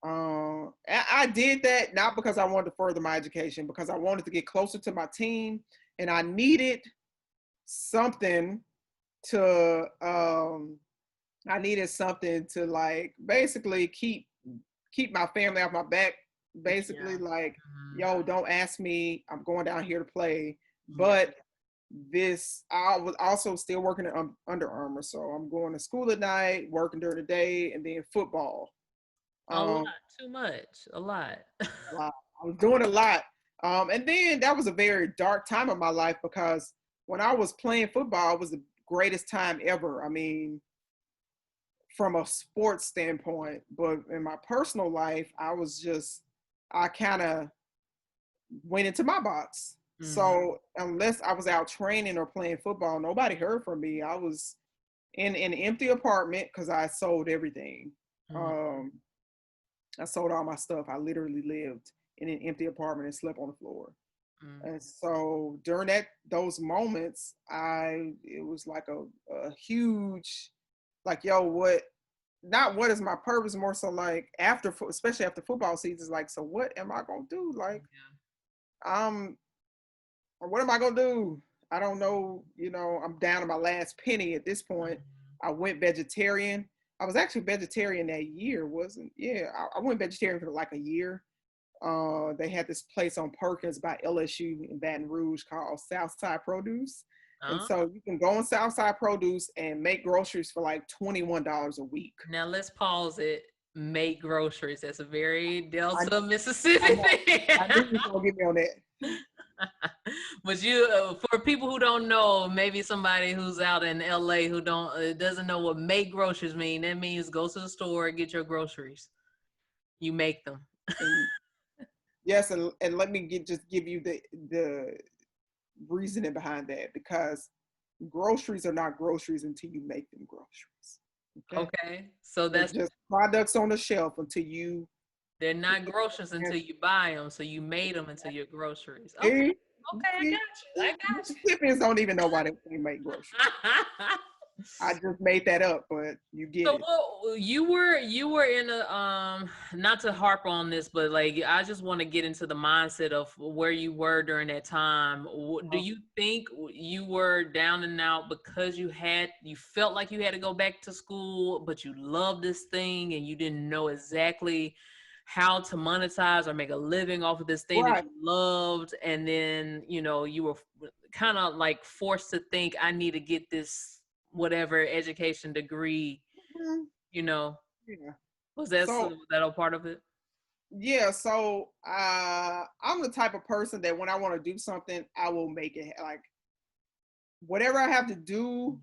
I did that not because I wanted to further my education, because I wanted to get closer to my team, and I needed something to like basically keep my family off my back. Basically, Yeah. like, Mhm. yo, don't ask me. I'm going down here to play, Yeah. but this I was also still working at Under Armour, so I'm going to school at night, working during the day, and then football. A lot, Um, too much, a lot. Wow. I was doing a lot. And then that was a very dark time of my life, because when I was playing football, it was the greatest time ever. I mean, from a sports standpoint, but in my personal life, I kind of went into my box. Mm-hmm. So unless I was out training or playing football, nobody heard from me. I was in an empty apartment because I sold everything. Mm-hmm. Um, I sold all my stuff. I literally lived in an empty apartment and slept on the floor. And so during those moments, it was like a huge, like, yo, what, not what is my purpose, more so like especially after football season, is like, so what am I gonna do? Like, um, what am I gonna do? I don't know. I'm down to my last penny at this point. I went vegetarian. I was actually vegetarian that year, wasn't? Yeah, I went vegetarian for like a year. They had this place on Perkins by LSU in Baton Rouge called Southside Produce. And Uh, so you can go on Southside Produce and make groceries for like $21 a week. Now let's pause it. Make groceries. That's a very I, Delta, I Mississippi know. thing. I knew you were going to get me on that. But you, for people who don't know, maybe somebody who's out in LA who doesn't know what make groceries mean. That means go to the store, get your groceries. You make them. And yes, and let me just give you the reasoning behind that, because groceries are not groceries until you make them groceries. Okay? Okay, so They're that's just products on the shelf until you they're put not them groceries in. until you buy them. So you made them into your groceries. Okay, See, okay, I see, got you. Mississippians don't even know why they make groceries. I got you. I just made that up, but you get So it. you were in a not to harp on this, but like I just want to get into the mindset of where you were during that time. Do you think you were down and out because you felt like you had to go back to school, but you loved this thing and you didn't know exactly how to monetize or make a living off of this thing that Right. you loved, and then you were kind of like forced to think, I need to get this whatever education degree, Mhm. you know, Yeah. was So that a part of it? yeah, so I'm the type of person that when I want to do something, I will make it, like, whatever I have to do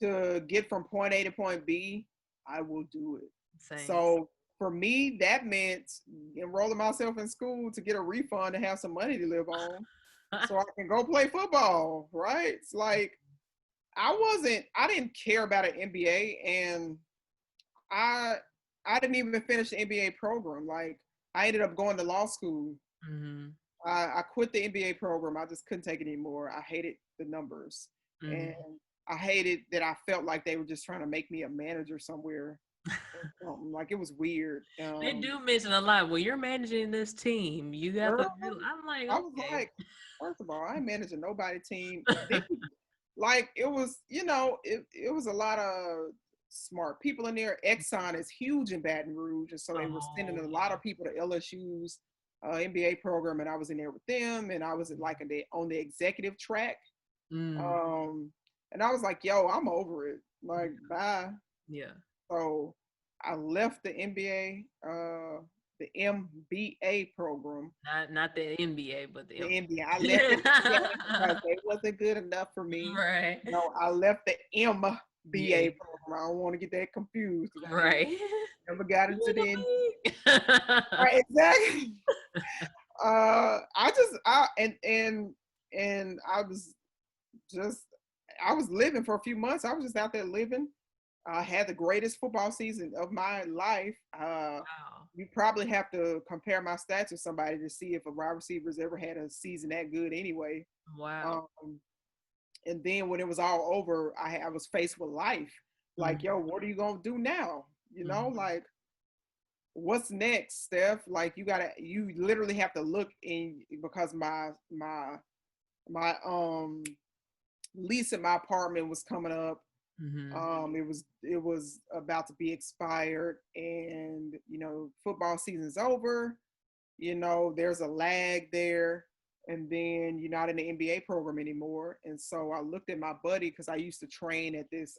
Yeah, to get from point A to point B, I will do it. same. So for me, that meant enrolling myself in school to get a refund and have some money to live on, so I can go play football. Right? It's like, I didn't care about an MBA, and I I didn't even finish the MBA program. Like, I ended up going to law school. Hmm. I quit the MBA program. I just couldn't take it anymore. I hated the numbers, and Hmm. I hated that I felt like they were just trying to make me a manager somewhere. Like, it was weird. They do mention a lot. Well, you're managing this team. You have to. Girl, I'm like, I was okay. like, first of all, I ain't managing nobody team. Then, like, it was, it was a lot of smart people in there. Exxon is huge in Baton Rouge, and so they were sending a lot of people to LSU's MBA program, and I was in there with them, and I was like on the executive track. And I was like, yo, I'm over it. Like, bye. Yeah. So I left the MBA, the MBA program. Not the NBA, but the MBA. I left it because it wasn't good enough for me. Right. No, I left the MBA program. I don't want to get that confused. Right. Never got into the NBA. Right, exactly. I was living for a few months. I was just out there living. I had the greatest football season of my life. Wow. You probably have to compare my stats with somebody to see if a wide receiver's ever had a season that good anyway. Wow. And then when it was all over, I was faced with life. Like, yo, what are you gonna do now? You know, like, what's next, Steph? Like, you literally have to look in, because my lease at my apartment was coming up. It was about to be expired, and football season's over. There's a lag there, and then you're not in the NBA program anymore. And so I looked at my buddy, because I used to train at this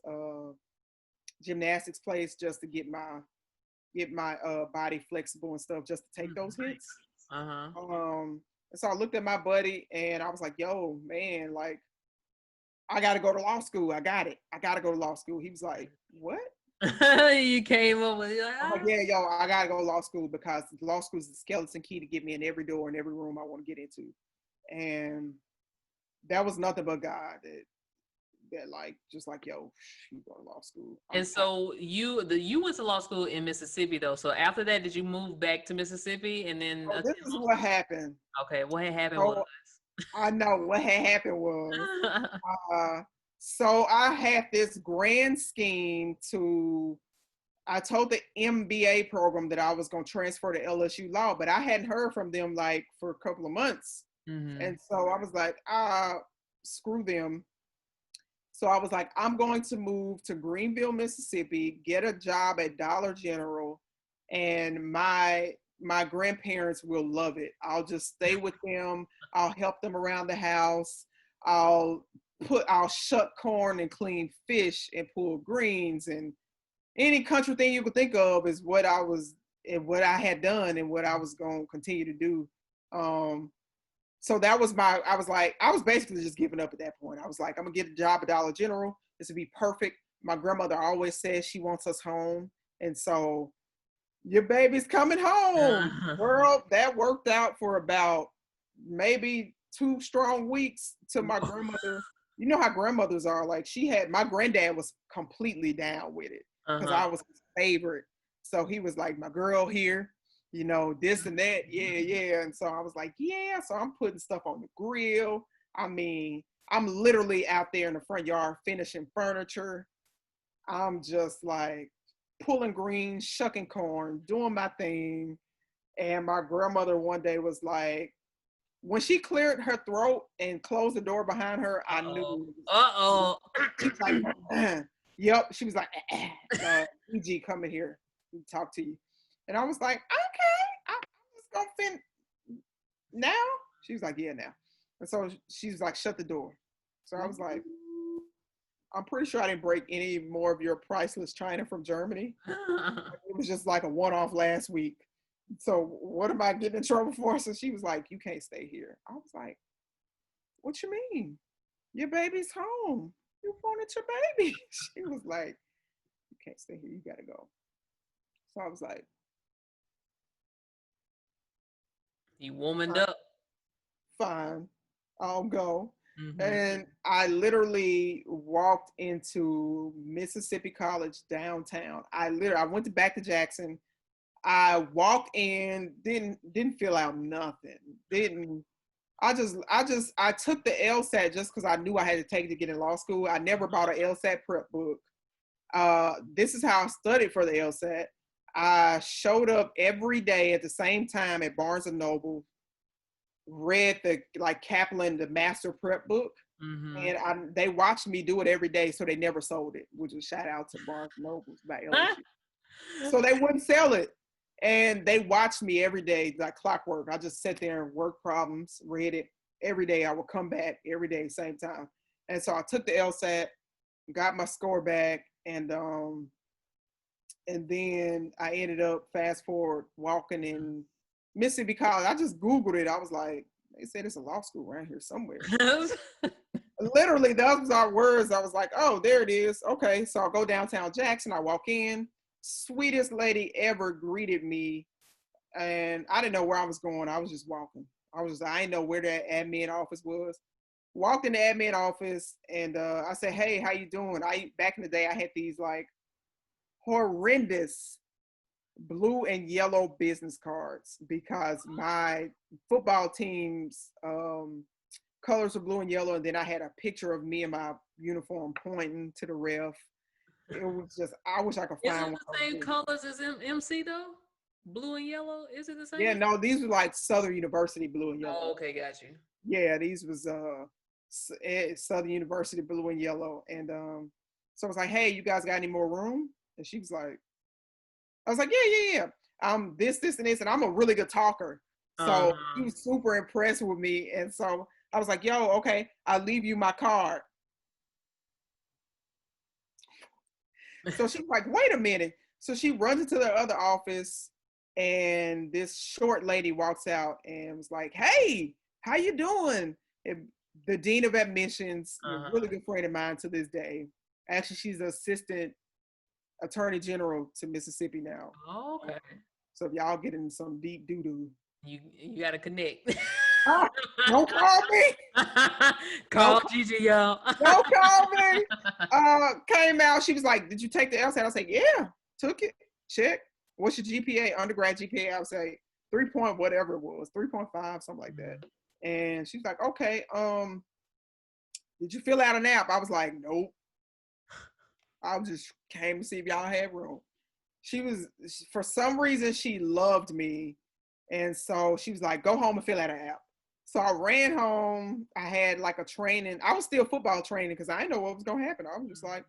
gymnastics place just to get my body flexible and stuff, just to take those hits. And so I looked at my buddy, and I was like, yo, man, like, I got to go to law school. I got to go to law school. He was like, what? You came up with I'm like, yeah, yo, I got to go to law school, because law school is the skeleton key to get me in every door and every room I want to get into. And that was nothing but God that like, just like, yo, you go to law school. And so you went to law school in Mississippi though. So after that, did you move back to Mississippi? And then this is what happened. Okay, what had happened was I know what had happened was so I had this grand scheme I told the MBA program that I was going to transfer to LSU Law, but I hadn't heard from them like for a couple of months. And so I was like, screw them. So I was like, I'm going to move to Greenville, Mississippi, get a job at Dollar General, and my grandparents will love it. I'll just stay with them. I'll help them around the house. I'll shuck corn and clean fish and pull greens, and any country thing you could think of is what I had done and what I was going to continue to do. So that was I was basically just giving up at that point. I was like, I'm gonna get a job at Dollar General. This would be perfect. My grandmother always says she wants us home. And so, your baby's coming home. Girl, that worked out for about maybe 2 strong weeks till my grandmother, you know how grandmothers are. Like, my granddad was completely down with it, because I was his favorite. So he was like, my girl here, this and that. Yeah. And so I was like, yeah. So I'm putting stuff on the grill. I mean, I'm literally out there in the front yard finishing furniture. I'm just like pulling greens, shucking corn, doing my thing. And my grandmother one day was like, when she cleared her throat and closed the door behind her, I knew. She was like, yep. She was like, EG, come in here and talk to you. And I was like, okay, I'm just gonna fin now. She was like, yeah, now. And so she was like, shut the door. So I was like, I'm pretty sure I didn't break any more of your priceless china from Germany. It was just like a one-off last week. So what am I getting in trouble for? So she was like, you can't stay here. I was like, what you mean? Your baby's home. You wanted your baby. She was like, you can't stay here. You gotta go. So I was like, you womaned up. Fine, I'll go. And I literally walked into Mississippi College downtown. I went back to Jackson. I walked in, didn't fill out nothing. I took the LSAT just because I knew I had to take it to get in law school. I never bought an LSAT prep book. This is how I studied for the LSAT. I showed up every day at the same time at Barnes & Noble, read the Kaplan, the master prep book. Mm-hmm. And they watched me do it every day, so they never sold it, which was shout out to Barnes and Nobles by LSU. So they wouldn't sell it. And they watched me every day like clockwork. I just sat there and worked problems, read it every day. I would come back every day, same time. And so I took the LSAT, got my score back, and then I ended up fast forward walking in Mississippi College. I just Googled it. I was like, they said it's a law school around here somewhere. Literally, those are words. I was like, oh, there it is. Okay, so I'll go downtown Jackson. I walk in. Sweetest lady ever greeted me, and I didn't know where I was going. I was just walking. I didn't know where the admin office was. Walked in the admin office, and I said, hey, how you doing? Back in the day, I had these like horrendous blue and yellow business cards because my football team's colors were blue and yellow, and then I had a picture of me in my uniform pointing to the ref. It was just, I wish I could Is find it one. the same colors as MC though? Blue and yellow? Is it the same? Yeah, no, these were like Southern University blue and yellow. Oh, okay, got you. Yeah, these was Southern University blue and yellow. And so I was like, hey, you guys got any more room? And she was like, I was like, yeah. This, and this, and I'm a really good talker. So he was super impressed with me. And so I was like, yo, okay, I'll leave you my card. So she's like, wait a minute. So she runs into the other office, and this short lady walks out and was like, hey, how you doing? And the dean of admissions, a really good friend of mine to this day. Actually, she's the assistant attorney general to Mississippi now. Oh, okay. So if y'all get in some deep doo-doo, you got to connect. Don't call me. Call Gigi, y'all. Don't call me. Came out. She was like, did you take the LSAT? I was like, yeah, took it. Check. What's your GPA? Undergrad GPA? I would say 3 point whatever it was, 3.5, something like that. And she's like, okay, did you fill out an app? I was like, nope. I just came to see if y'all had room. For some reason, she loved me. And so she was like, go home and fill out an app. So I ran home. I had like a training. I was still football training because I didn't know what was going to happen. I was just like,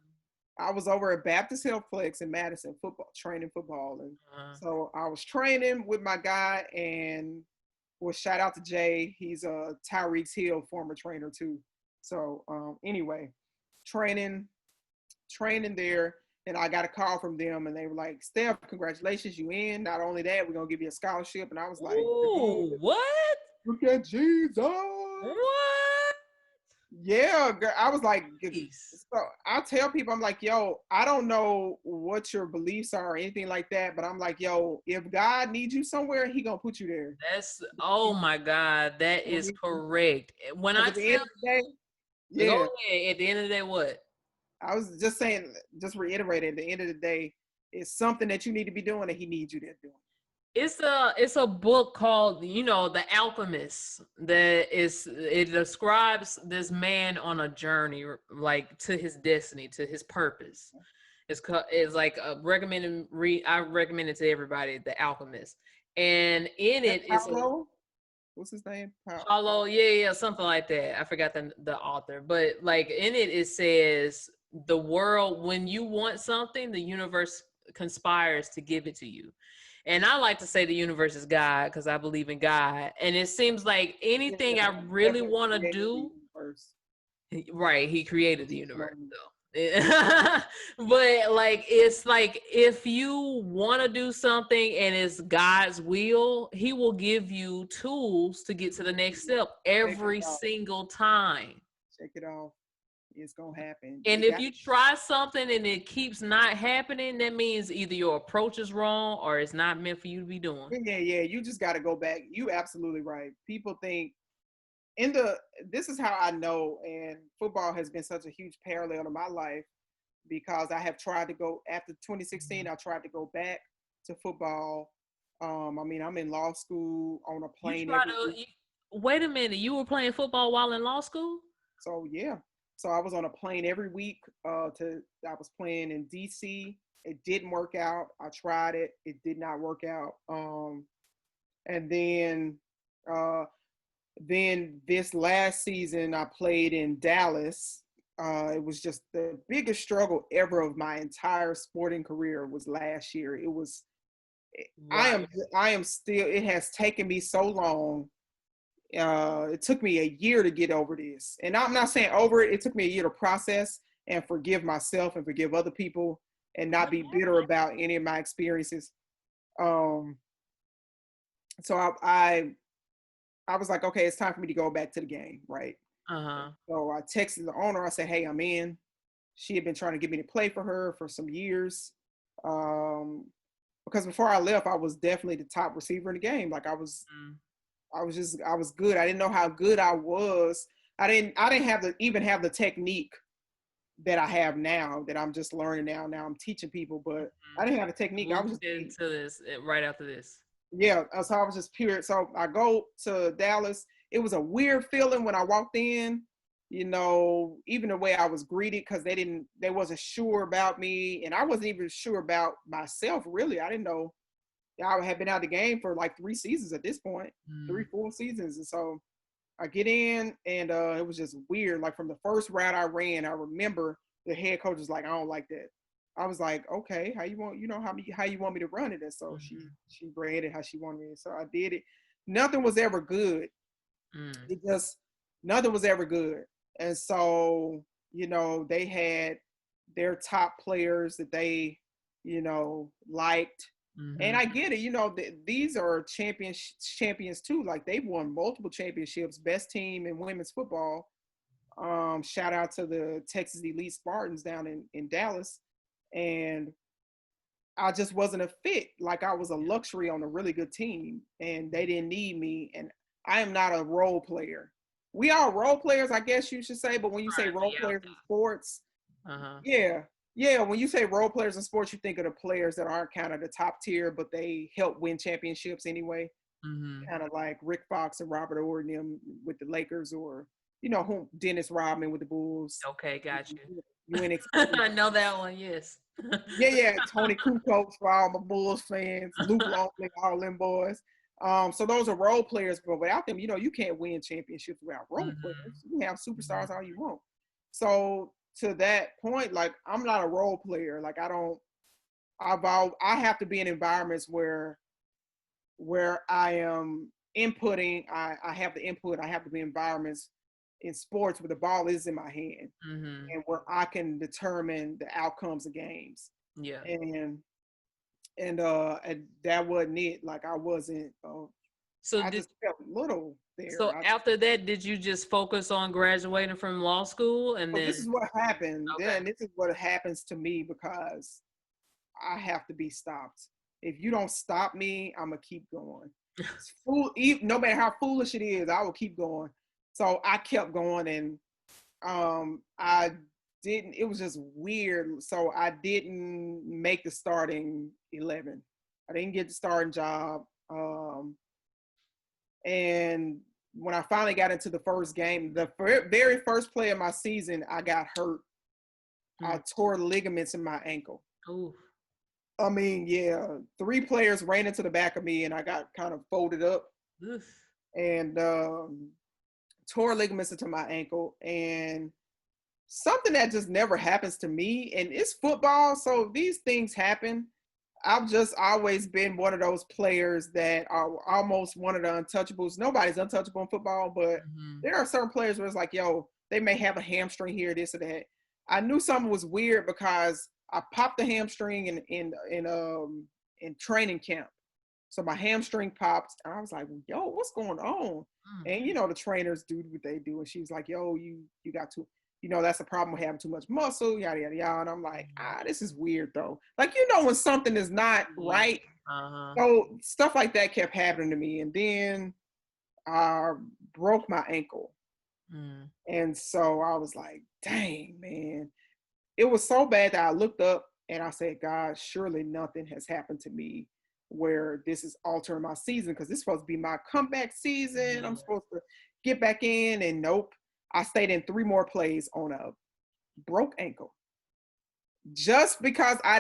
I was over at Baptist Healthplex in Madison, training football. And so I was training with my guy, and well, shout out to Jay. He's a Tyreek's Hill former trainer too. So anyway, training there. And I got a call from them, and they were like, Steph, congratulations, you in. Not only that, we're going to give you a scholarship. And I was like, ooh, what? Look at Jesus. What? Yeah, girl. I was like, so I tell people, I'm like, yo, I don't know what your beliefs are or anything like that, but I'm like, yo, if God needs you somewhere, he going to put you there. Oh my God, that is correct. When I tell you, yeah. Go ahead. At the end of the day, what? I was just saying, just reiterating, at the end of the day, it's something that you need to be doing that he needs you to do. It's a book called, The Alchemist, it describes this man on a journey like to his destiny, to his purpose. It's like I recommend it to everybody, The Alchemist. And in it is what's his name? Paulo, yeah, something like that. I forgot the author, but like in it says the world, when you want something, the universe conspires to give it to you. And I like to say the universe is God because I believe in God. And it seems like anything I really want to do, right? He created the universe, but like it's like if you want to do something and it's God's will, he will give you tools to get to the next step every single time. Check it off. It's gonna happen. And if you try something and it keeps not happening, that means either your approach is wrong or it's not meant for you to be doing. Yeah. You just got to go back. You absolutely right. People think this is how I know, and football has been such a huge parallel to my life because I have tried to go after 2016. I tried to go back to football. I mean, I'm in law school on a plane. Wait a minute, you were playing football while in law school? So yeah. So I was on a plane every week. I was playing in DC. It didn't work out. I tried it. It did not work out. And then Then this last season, I played in Dallas. It was just the biggest struggle ever of my entire sporting career was last year. It was, Wow. I am still, it has taken me so long. It took me a year to get over this. And I'm not saying over it, it took me a year to process and forgive myself and forgive other people and not be bitter about any of my experiences. Um, so I was like, okay, it's time for me to go back to the game, right? Uh-huh. So I texted the owner. I said, hey, I'm in. She had been trying to get me to play for her for some years. Um, because before I left, I was definitely the top receiver in the game. Like I was good. I didn't know how good I was. I didn't have even have the technique that I have now that I'm just learning now. Now I'm teaching people, but I didn't have the technique. I We'll was just get into this right after this. yeah. So I was just pure. So I go to Dallas. It was a weird feeling when I walked in. You know, even the way I was greeted because they wasn't sure about me, and I wasn't even sure about myself. Really, I didn't know. I had been out of the game for like 3 seasons at this point, Mm. 4 seasons, and so I get in, and it was just weird. Like from the first route I ran, I remember the head coach was like, "I don't like that." I was like, "Okay, how you want? You know how you want me to run it?" And so she ran it how she wanted me. So I did it. Nothing was ever good. Mm. It just nothing was ever good. And so you know they had their top players that they liked. And Mm-hmm. I get it, these are champions too. Like they've won multiple championships, best team in women's football. Shout out to the Texas Elite Spartans down in Dallas. And I just wasn't a fit. Like I was a luxury on a really good team, and they didn't need me. And I am not a role player. We are role players, I guess you should say. But when you say Trying to role be out players in sports, there. Uh-huh. yeah, yeah. When you say role players in sports, you think of the players that aren't kind of the top tier, but they help win championships anyway. Mm-hmm. Kind of like Rick Fox and Robert Ory and them with the Lakers, or who Dennis Rodman with the Bulls. Okay, got you. You ain't expecting. I know that one, yes. Yeah. Tony Kukoc for all my Bulls fans, Luke Longley, all them boys. So those are role players, but without them, you can't win championships without role Mm-hmm. players. You can have Mm-hmm. superstars all you want. So to that point, like I'm not a role player. Like I have to be in environments where I am inputting. I have the input. I have to be in environments in sports where the ball is in my hand Mm-hmm. and where I can determine the outcomes of games. Yeah. And and that wasn't it. Like I wasn't. So I did just felt little so there. after that, did you just focus on graduating from law school and So this then is what happened. okay. Then this is what happens to me because I have to be stopped. If you don't stop me, I'm gonna keep going. No matter how foolish it is, I will keep going. So I kept going, and I didn't. It was just weird. So I didn't make the starting 11. I didn't get the starting job. And when I finally got into the first game, the very first play of my season, I got hurt. I Mm. tore ligaments in my ankle. Ooh. I mean, yeah, 3 players ran into the back of me, and I got kind of folded up Oof. and tore ligaments into my ankle. And something that just never happens to me, and it's football, so these things happen. I've just always been one of those players that are almost one of the untouchables. Nobody's untouchable in football, but Mm-hmm. there are certain players where it's like, yo, they may have a hamstring here, this or that. I knew something was weird because I popped the hamstring in training camp. So my hamstring popped, and I was like, yo, what's going on? Mm. And the trainers do what they do, and she's like, yo, you got to that's a problem with having too much muscle, yada yada yada. And I'm like, this is weird though. Like when something is not Yeah. right. Uh-huh. So stuff like that kept happening to me, and then I broke my ankle, Mm. and so I was like, dang man, it was so bad that I looked up and I said, God, surely nothing has happened to me where this is altering my season because this is supposed to be my comeback season. Yeah. I'm supposed to get back in, and nope. I stayed in 3 more plays on a broke ankle. just because I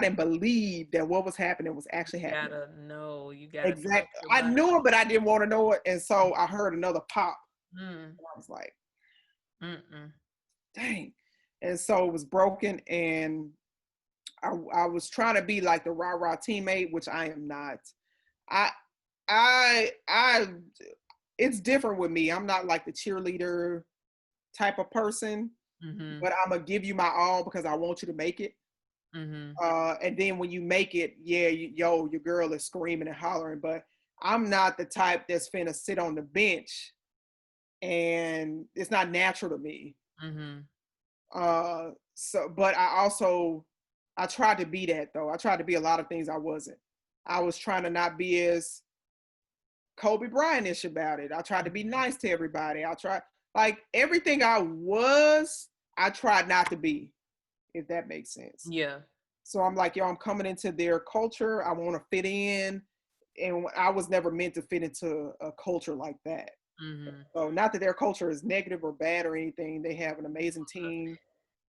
didn't believe that what was happening was actually happening. You gotta trust Exactly. your I body. knew it, but I didn't want to know it. And so I heard another pop. Mm. And I was like, Mm-mm. dang. And so it was broken. And I was trying to be like the rah-rah teammate, which I am not. I I it's different with me. I'm not like the cheerleader type of person, Mm-hmm. but I'm gonna give you my all because I want you to make it. Mm-hmm. And then when you make it, yeah, your girl is screaming and hollering. But I'm not the type that's finna sit on the bench, and it's not natural to me. Mm-hmm. But I tried to be that though. I tried to be a lot of things I wasn't. I was trying to not be as Kobe Bryant-ish about it. I tried to be nice to everybody. I tried like everything I tried not to be, if that makes sense. Yeah. So I'm like, yo, I'm coming into their culture. I want to fit in. And I was never meant to fit into a culture like that. Mm-hmm. So not that their culture is negative or bad or anything. They have an amazing team.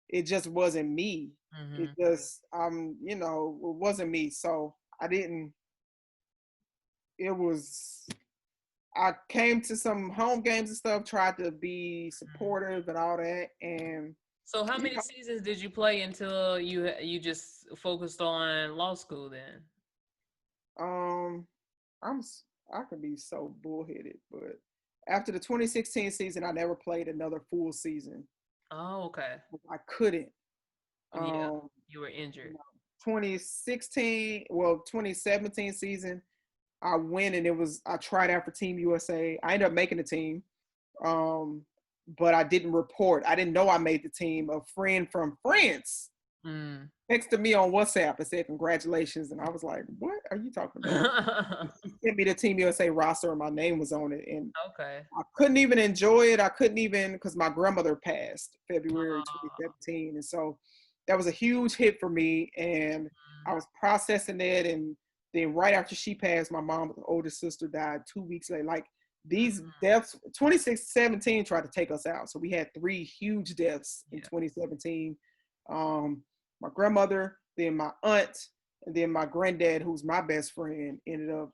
It just wasn't me. It Mm-hmm. just it wasn't me. So I didn't it was I came to some home games and stuff, tried to be supportive and all that. And So how you many seasons did you play until you just focused on law school then? know, I'm I could be so bullheaded, but after the 2016 season, I never played another full season. Oh, okay. I couldn't. Yeah, Um, you were injured. 2016, well, 2017 season, I went and I tried out for Team USA. I ended up making the team, um, but I didn't report. I didn't know I made the team. A friend from France Mm. texted me on WhatsApp and said congratulations, and I was like, "What are you talking about?" He sent me the Team USA roster, and my name was on it, and Okay. I couldn't even enjoy it. I couldn't even because my grandmother passed February Uh, 2017, and so that was a huge hit for me. And I was processing it, and then right after she passed, my mom's oldest sister died 2 weeks later. Like these deaths, 2017 tried to take us out. So we had three huge deaths in yeah. 2017. Um, my grandmother, then my aunt, and then my granddad, who's my best friend, ended up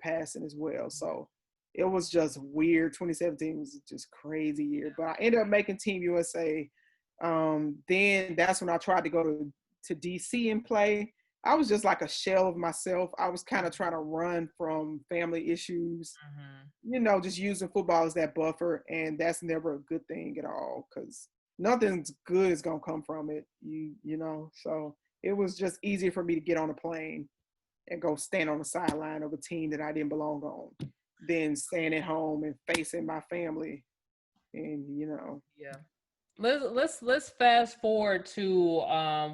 passing as well. So it was just weird. 2017 was just crazy year, but I ended up making Team USA. Then that's when I tried to go to DC and play. I was just like a shell of myself. I was kind of trying to run from family issues, Mm-hmm. just using football as that buffer, and that's never a good thing at all because nothing's good is gonna come from it. So it was just easier for me to get on a plane and go stand on the sideline of a team that I didn't belong on than staying at home and facing my family. And Yeah. Let's fast forward to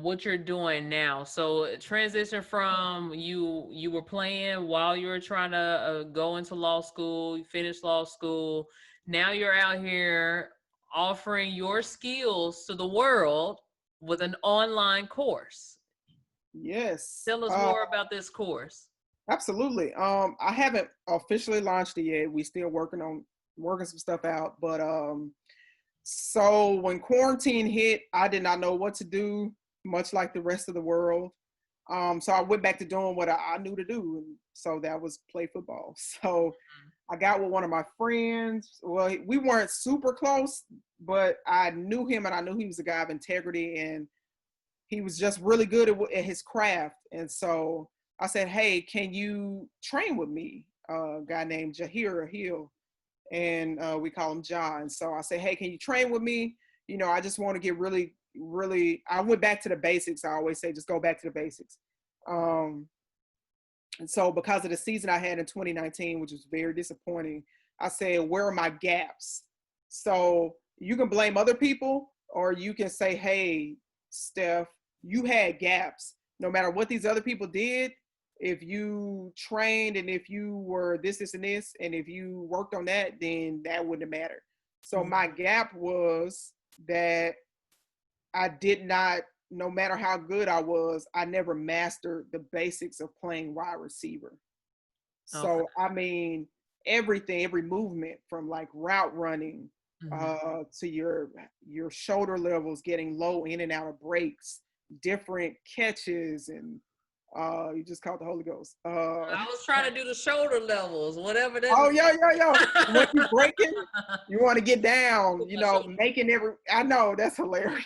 what you're doing now. So transition from you were playing while you were trying to go into law school, you finished law school. Now you're out here offering your skills to the world with an online course. yes, Tell us more about this course. absolutely. I haven't officially launched it yet. We still working some stuff out, but so when quarantine hit, I did not know what to do, much like the rest of the world. So I went back to doing what I knew to do, and so that was play football. So I got with one of my friends. Well, we weren't super close, but I knew him, and I knew he was a guy of integrity, and he was just really good at his craft. And so I said, "Hey, can you train with me?" A guy named Jahir Hill, and we call him John. So I say, hey, can you train with me? I just want to get really, really. I went back to the basics. I always say, just go back to the basics. Um, and so because of the season I had in 2019, which was very disappointing, I said, where are my gaps? So you can blame other people, or you can say, hey, Steph, you had gaps. No matter what these other people did, if you trained and if you were this, and this, and if you worked on that, then that wouldn't have mattered. So my gap was that I did not, no matter how good I was, I never mastered the basics of playing wide receiver. Okay. So, I mean, everything, every movement from like route running Mm-hmm. to your shoulder levels getting low in and out of breaks, different catches, and you just caught the Holy Ghost. I was trying to do the shoulder levels, whatever that Oh, means. yeah. When you breaking, you want to get down, Put my shoulder. making every. I know that's hilarious.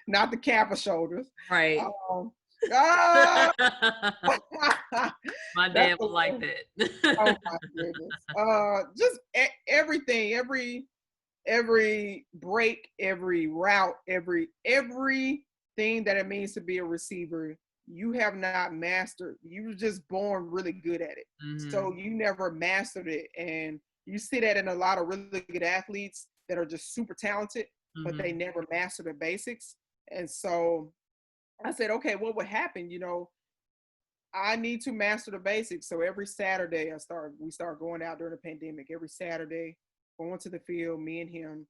Not the calf of shoulders. Right. Um, ah, My that's dad would like hilarious. Oh that. my goodness. Just everything, every break, every route, everything that it means to be a receiver, you have not mastered. You were just born really good at it. Mm-hmm. So you never mastered it. And you see that in a lot of really good athletes that are just super talented, but they Mm-hmm. never master the basics. And so I said, okay, what would happen? I need to master the basics. So every Saturday we start going out during the pandemic. Every Saturday, going to the field, me and him,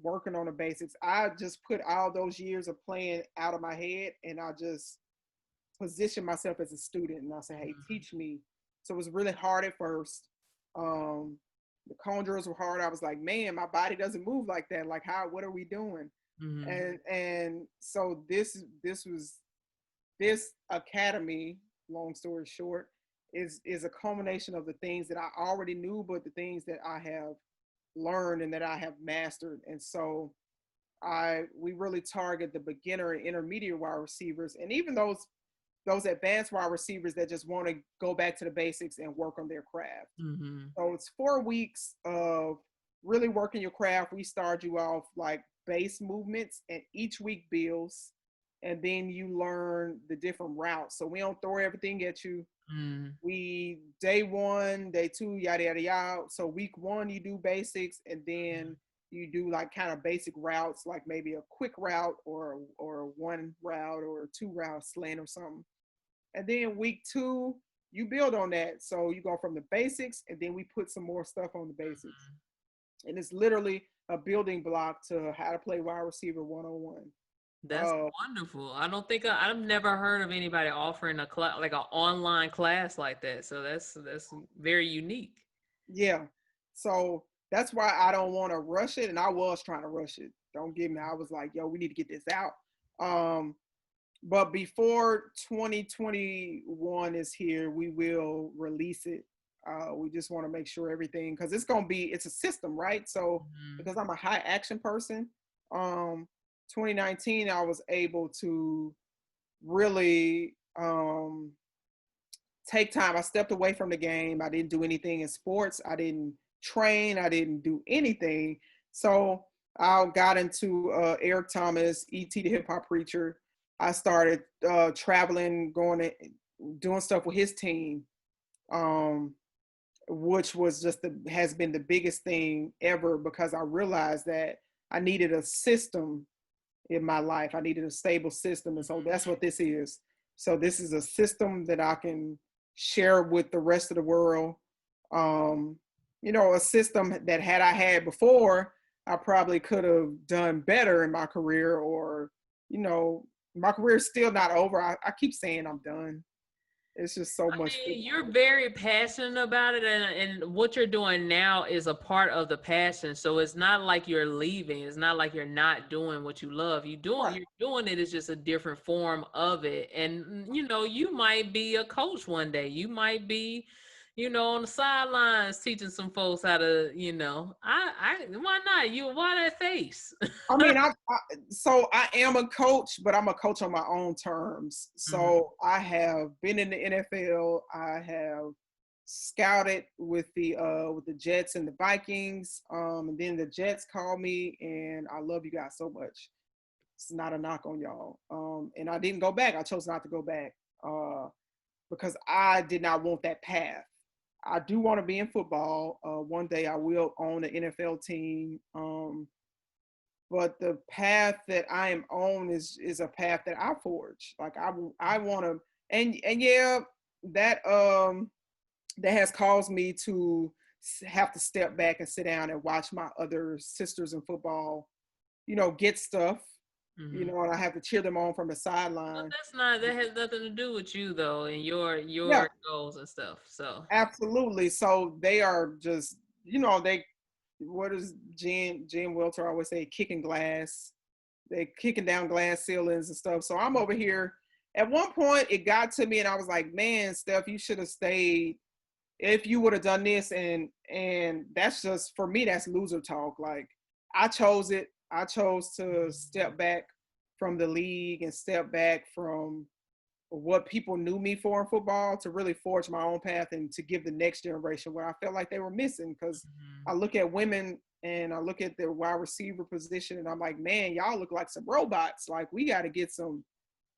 working on the basics. I just put all those years of playing out of my head, and I just position myself as a student. And I said, hey, teach me. So it was really hard at first. Um, the cone drills were hard. I was like, man, my body doesn't move like that. Like, what are we doing? Mm-hmm. And so this academy, long story short, is a culmination of the things that I already knew, but the things that I have learned and that I have mastered. And so we really target the beginner and intermediate wide receivers, and even those advanced wide receivers that just want to go back to the basics and work on their craft. Mm-hmm. So it's 4 weeks of really working your craft. We start you off like base movements, and each week builds, and then you learn the different routes. So we don't throw everything at you. Mm-hmm. We day one, day two, yada yada yada. So week one you do basics, and then you do like kind of basic routes, like maybe a quick route or one route or two route slant or something. And then week two, you build on that. So you go from the basics, and then we put some more stuff on the basics. And it's literally a building block to how to play wide receiver 101. That's wonderful. I don't think I've never heard of anybody offering a class like an online class like that. So that's very unique. Yeah. So that's why I don't want to rush it. And I was trying to rush it. Don't get me. I was like, yo, we need to get this out. But before 2021 is here, we will release it. We just want to make sure everything, because it's a system, right? So Mm-hmm. because I'm a high action person, 2019, I was able to really take time. I stepped away from the game. I didn't do anything in sports. I didn't train. I didn't do anything. So I got into Eric Thomas, E.T. the Hip Hop Preacher. I started traveling, doing stuff with his team, um, which was has been the biggest thing ever, because I realized that I needed a system in my life. I needed a stable system. And so that's what this is. So this is a system that I can share with the rest of the world. Um, a system that had I had before, I probably could have done better in my career, or, my career is still not over. I keep saying I'm done. It's just so I much mean, football. you're very passionate about it, and what you're doing now is a part of the passion. So it's not like you're leaving. It's not like you're not doing what you love. Right. You're doing it. It's just a different form of it. And you might be a coach one day. You might be, on the sidelines teaching some folks how to, why not? Why that face? I mean, so I am a coach, but I'm a coach on my own terms. Mhm. So I have been in the NFL. I have scouted with the Jets and the Vikings. And then the Jets called me, and I love you guys so much. It's not a knock on y'all. And I didn't go back. I chose not to go back because I did not want that path. I do want to be in football. One day I will own an NFL team. But the path that I am on is a path that I forge. Like I want to, and yeah, that that has caused me to have to step back and sit down and watch my other sisters in football, get stuff, Mhm. and I have to cheer them on from the But sideline. that has nothing to do with you though, and Yeah, your goals and stuff. So. absolutely. So they are just, what does Jen Welter always say? Kicking glass. They kicking down glass ceilings and stuff. So I'm over here. At one point, it got to me, and I was like, "Man, Steph, you should have stayed if you would have done this." And that's just for me. That's loser talk. Like I chose it. I chose to step back from the league and step back from what people knew me for in football to really forge my own path and to give the next generation what I felt like they were missing. Because I look at women and I look at the wide receiver position and I'm like, man, y'all look like some robots. Like we got to get some,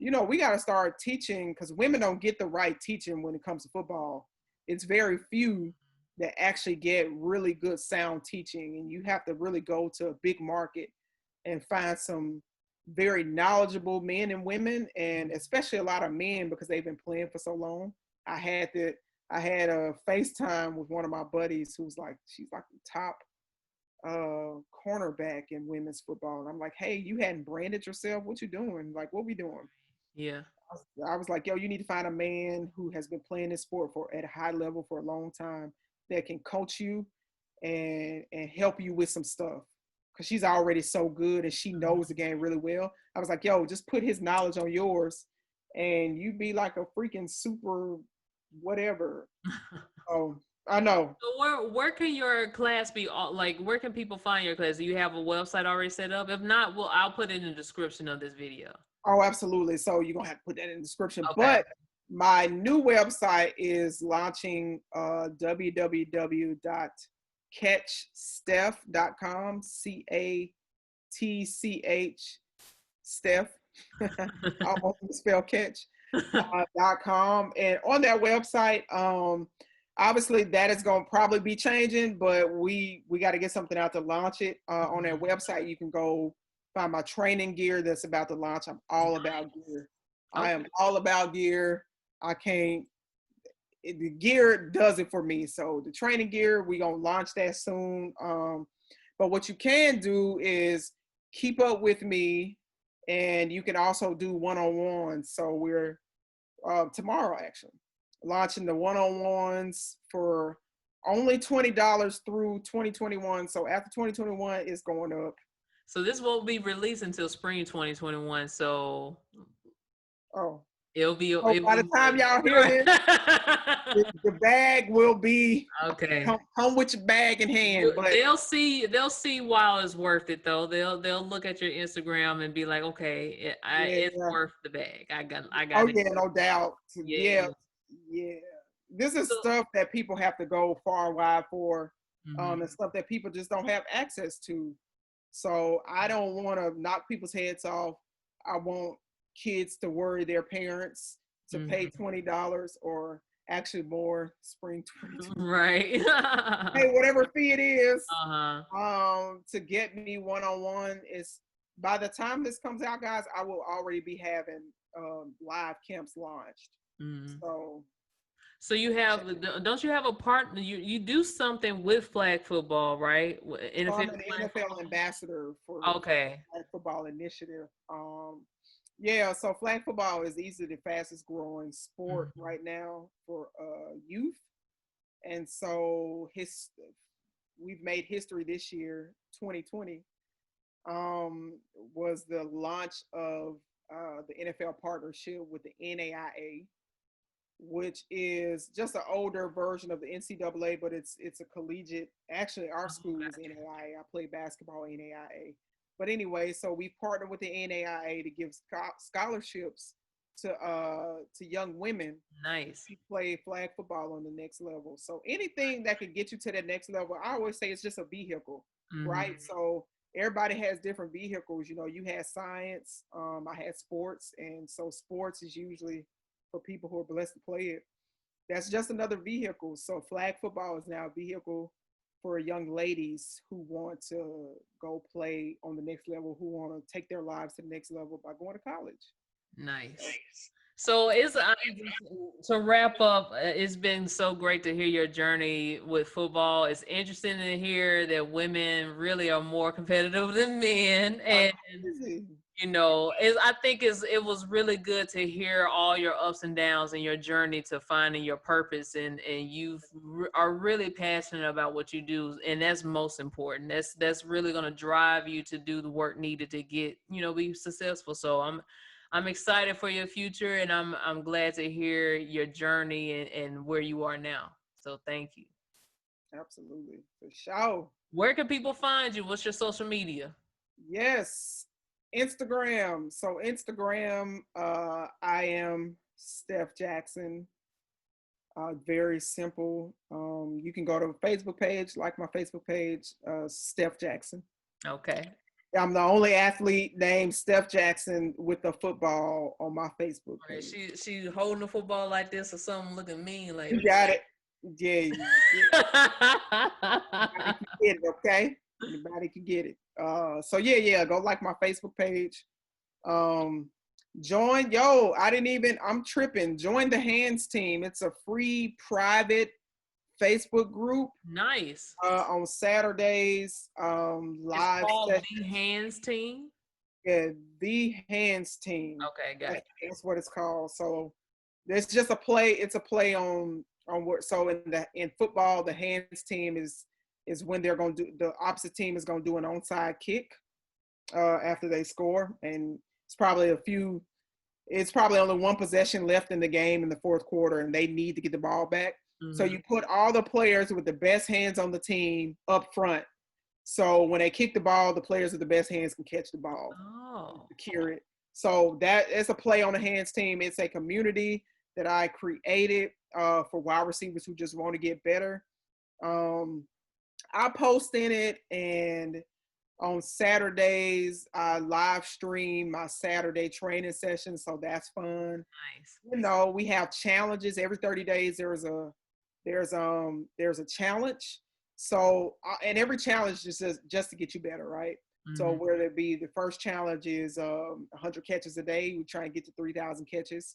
we got to start teaching because women don't get the right teaching when it comes to football. It's very few that actually get really good sound teaching, and you have to really go to a big market and find some very knowledgeable men and women, and especially a lot of men because they've been playing for so long. I had a FaceTime with one of my buddies who's like, she's like the top cornerback in women's football. And I'm like, hey, you hadn't branded yourself. What you doing? Like, what we doing? Yeah. I was like, yo, you need to find a man who has been playing this sport at a high level for a long time that can coach you and help you with some stuff. Because she's already so good and she knows the game really well. I was like, yo, just put his knowledge on yours and you be like a freaking super whatever. Oh, I know. So where can your class be? Like, where can people find your class? Do you have a website already set up? If not, well, I'll put it in the description of this video. Oh, absolutely. So you're going to have to put that in the description. Okay. But my new website is launching www.catchsteph.com, CATCH, Steph, almost spell catch, .com. And on that website, obviously that is going to probably be changing, but we got to get something out to launch it. On that website, you can go find my training gear that's about to launch. I'm all about gear. Okay. I am all about gear. The gear does it for me. So the training gear, we're going to launch that soon. But what you can do is keep up with me, and you can also do one-on-ones. So we're tomorrow actually launching the one-on-ones for only $20 through 2021. So after 2021, it's going up. So this won't be released until spring 2021. So it'll be. By the time y'all hear this, the bag will be okay. Come with your bag in hand. But they'll see while it's worth it though. They'll look at your Instagram and be like, okay, it's worth the bag. I got oh it. Yeah, no doubt. Yeah. This is stuff that people have to go far and wide for, and stuff that people just don't have access to. So I don't want to knock people's heads off. I want kids to worry their parents to pay $20 or actually more, spring 2020. Right. Hey, whatever fee it is, to get me one-on-one. Is by the time this comes out, guys, I will already be having live camps launched. So you have, don't you have a partner? You do something with flag football, right? I'm an NFL ambassador for the Flag Football Initiative. So flag football is easily the fastest growing sport right now for youth. And so we've made history this year. 2020 was the launch of the NFL partnership with the NAIA, which is just an older version of the NCAA, but it's a collegiate. Actually, our school is NAIA. I play basketball NAIA. But anyway, so we partnered with the NAIA to give scholarships to young women. Nice. To play flag football on the next level. So anything that could get you to the next level, I always say it's just a vehicle, right? So everybody has different vehicles. You had science, I had sports, and so sports is usually for people who are blessed to play it. That's just another vehicle. So flag football is now a vehicle for young ladies who want to go play on the next level, who want to take their lives to the next level by going to college. Nice. So to wrap up, it's been so great to hear your journey with football. It's interesting to hear that women really are more competitive than men, and You know, I think it was really good to hear all your ups and downs and your journey to finding your purpose, and are really passionate about what you do, and that's most important. That's really going to drive you to do the work needed to get, be successful. So I'm excited for your future, and I'm glad to hear your journey and where you are now. So thank you. Absolutely, for sure. Where can people find you? What's your social media? Yes, Instagram. So Instagram, I am Steph Jackson. Very simple. You can go to the Facebook page, like my Facebook page, Steph Jackson. Okay. I'm the only athlete named Steph Jackson with the football on my Facebook page. She holding the football like this or something, looking mean like. You got it. Yeah, you anybody can get it, okay? Anybody can get it. So yeah, go like my Facebook page. Join, I'm tripping. Join the Hands team. It's a free private Facebook group. Nice. On Saturdays, live. It's called the Hands team. Yeah, the Hands team. Okay, got it. That's what it's called. So it's just a play. It's a play on what. So in football, the Hands team is when they're going to do, the opposite team is going to do an onside kick after they score, and it's probably only one possession left in the game in the fourth quarter, and they need to get the ball back. Mm-hmm. So you put all the players with the best hands on the team up front. So when they kick the ball, the players with the best hands can catch the ball, secure it. So it's a play on the Hands team. It's a community that I created for wide receivers who just want to get better. I post in it, and on Saturdays, I live stream my Saturday training session, so that's fun. Nice. We have challenges every 30 days. There's a challenge. So, and every challenge is just to get you better, right? Mm-hmm. So whether it be, the first challenge is 100 catches a day. We try and get to 3,000 catches,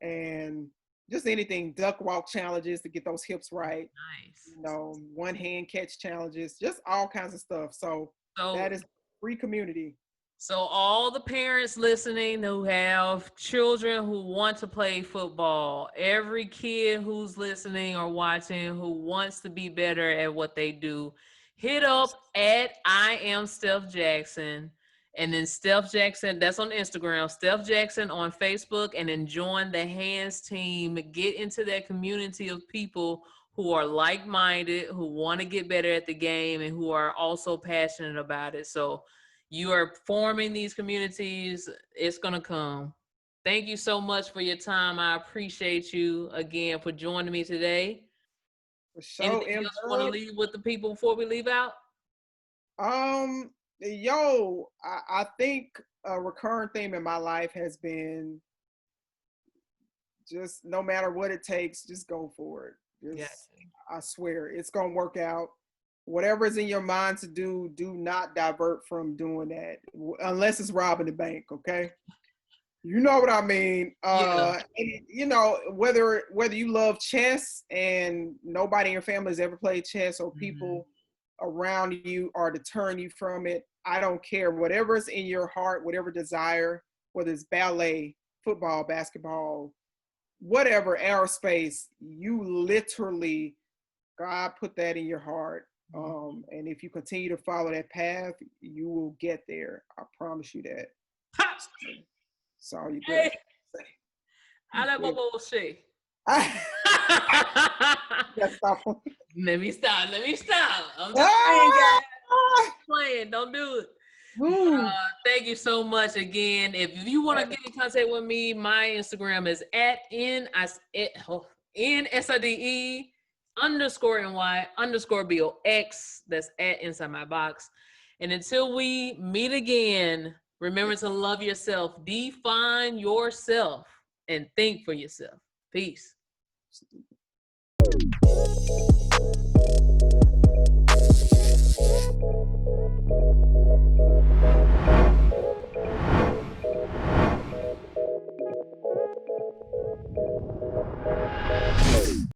and just anything, duck walk challenges to get those hips right. Nice. One hand catch challenges, just all kinds of stuff. So that is free community. So all the parents listening who have children who want to play football, every kid who's listening or watching who wants to be better at what they do, hit up at I am Steph Jackson, and then Steph Jackson, that's on Instagram, Steph Jackson on Facebook, and then join the Hands team. Get into that community of people who are like-minded, who want to get better at the game, and who are also passionate about it. So you are forming these communities. It's going to come. Thank you so much for your time. I appreciate you again for joining me today. For sure. Anything else you want to leave with the people before we leave out? I think a recurring theme in my life has been just, no matter what it takes, just go for it. I swear it's going to work out. Whatever is in your mind to do not divert from doing that, unless it's robbing the bank, okay? You know what I mean? And, whether you love chess and nobody in your family has ever played chess, or people around you are deterring you from it, I don't care. Whatever's in your heart, whatever desire, whether it's ballet, football, basketball, whatever, aerospace, you literally, God put that in your heart. And if you continue to follow that path, you will get there. I promise you that. So you good. I like my bullshit. Let me stop. I'm just playing, guys. Playing. Don't do it. Thank you so much again. If you want to get in contact with me, my Instagram is at NSIDE _NY_BOX. That's at Inside My Box. And until we meet again, remember to love yourself, define yourself, and think for yourself. Peace.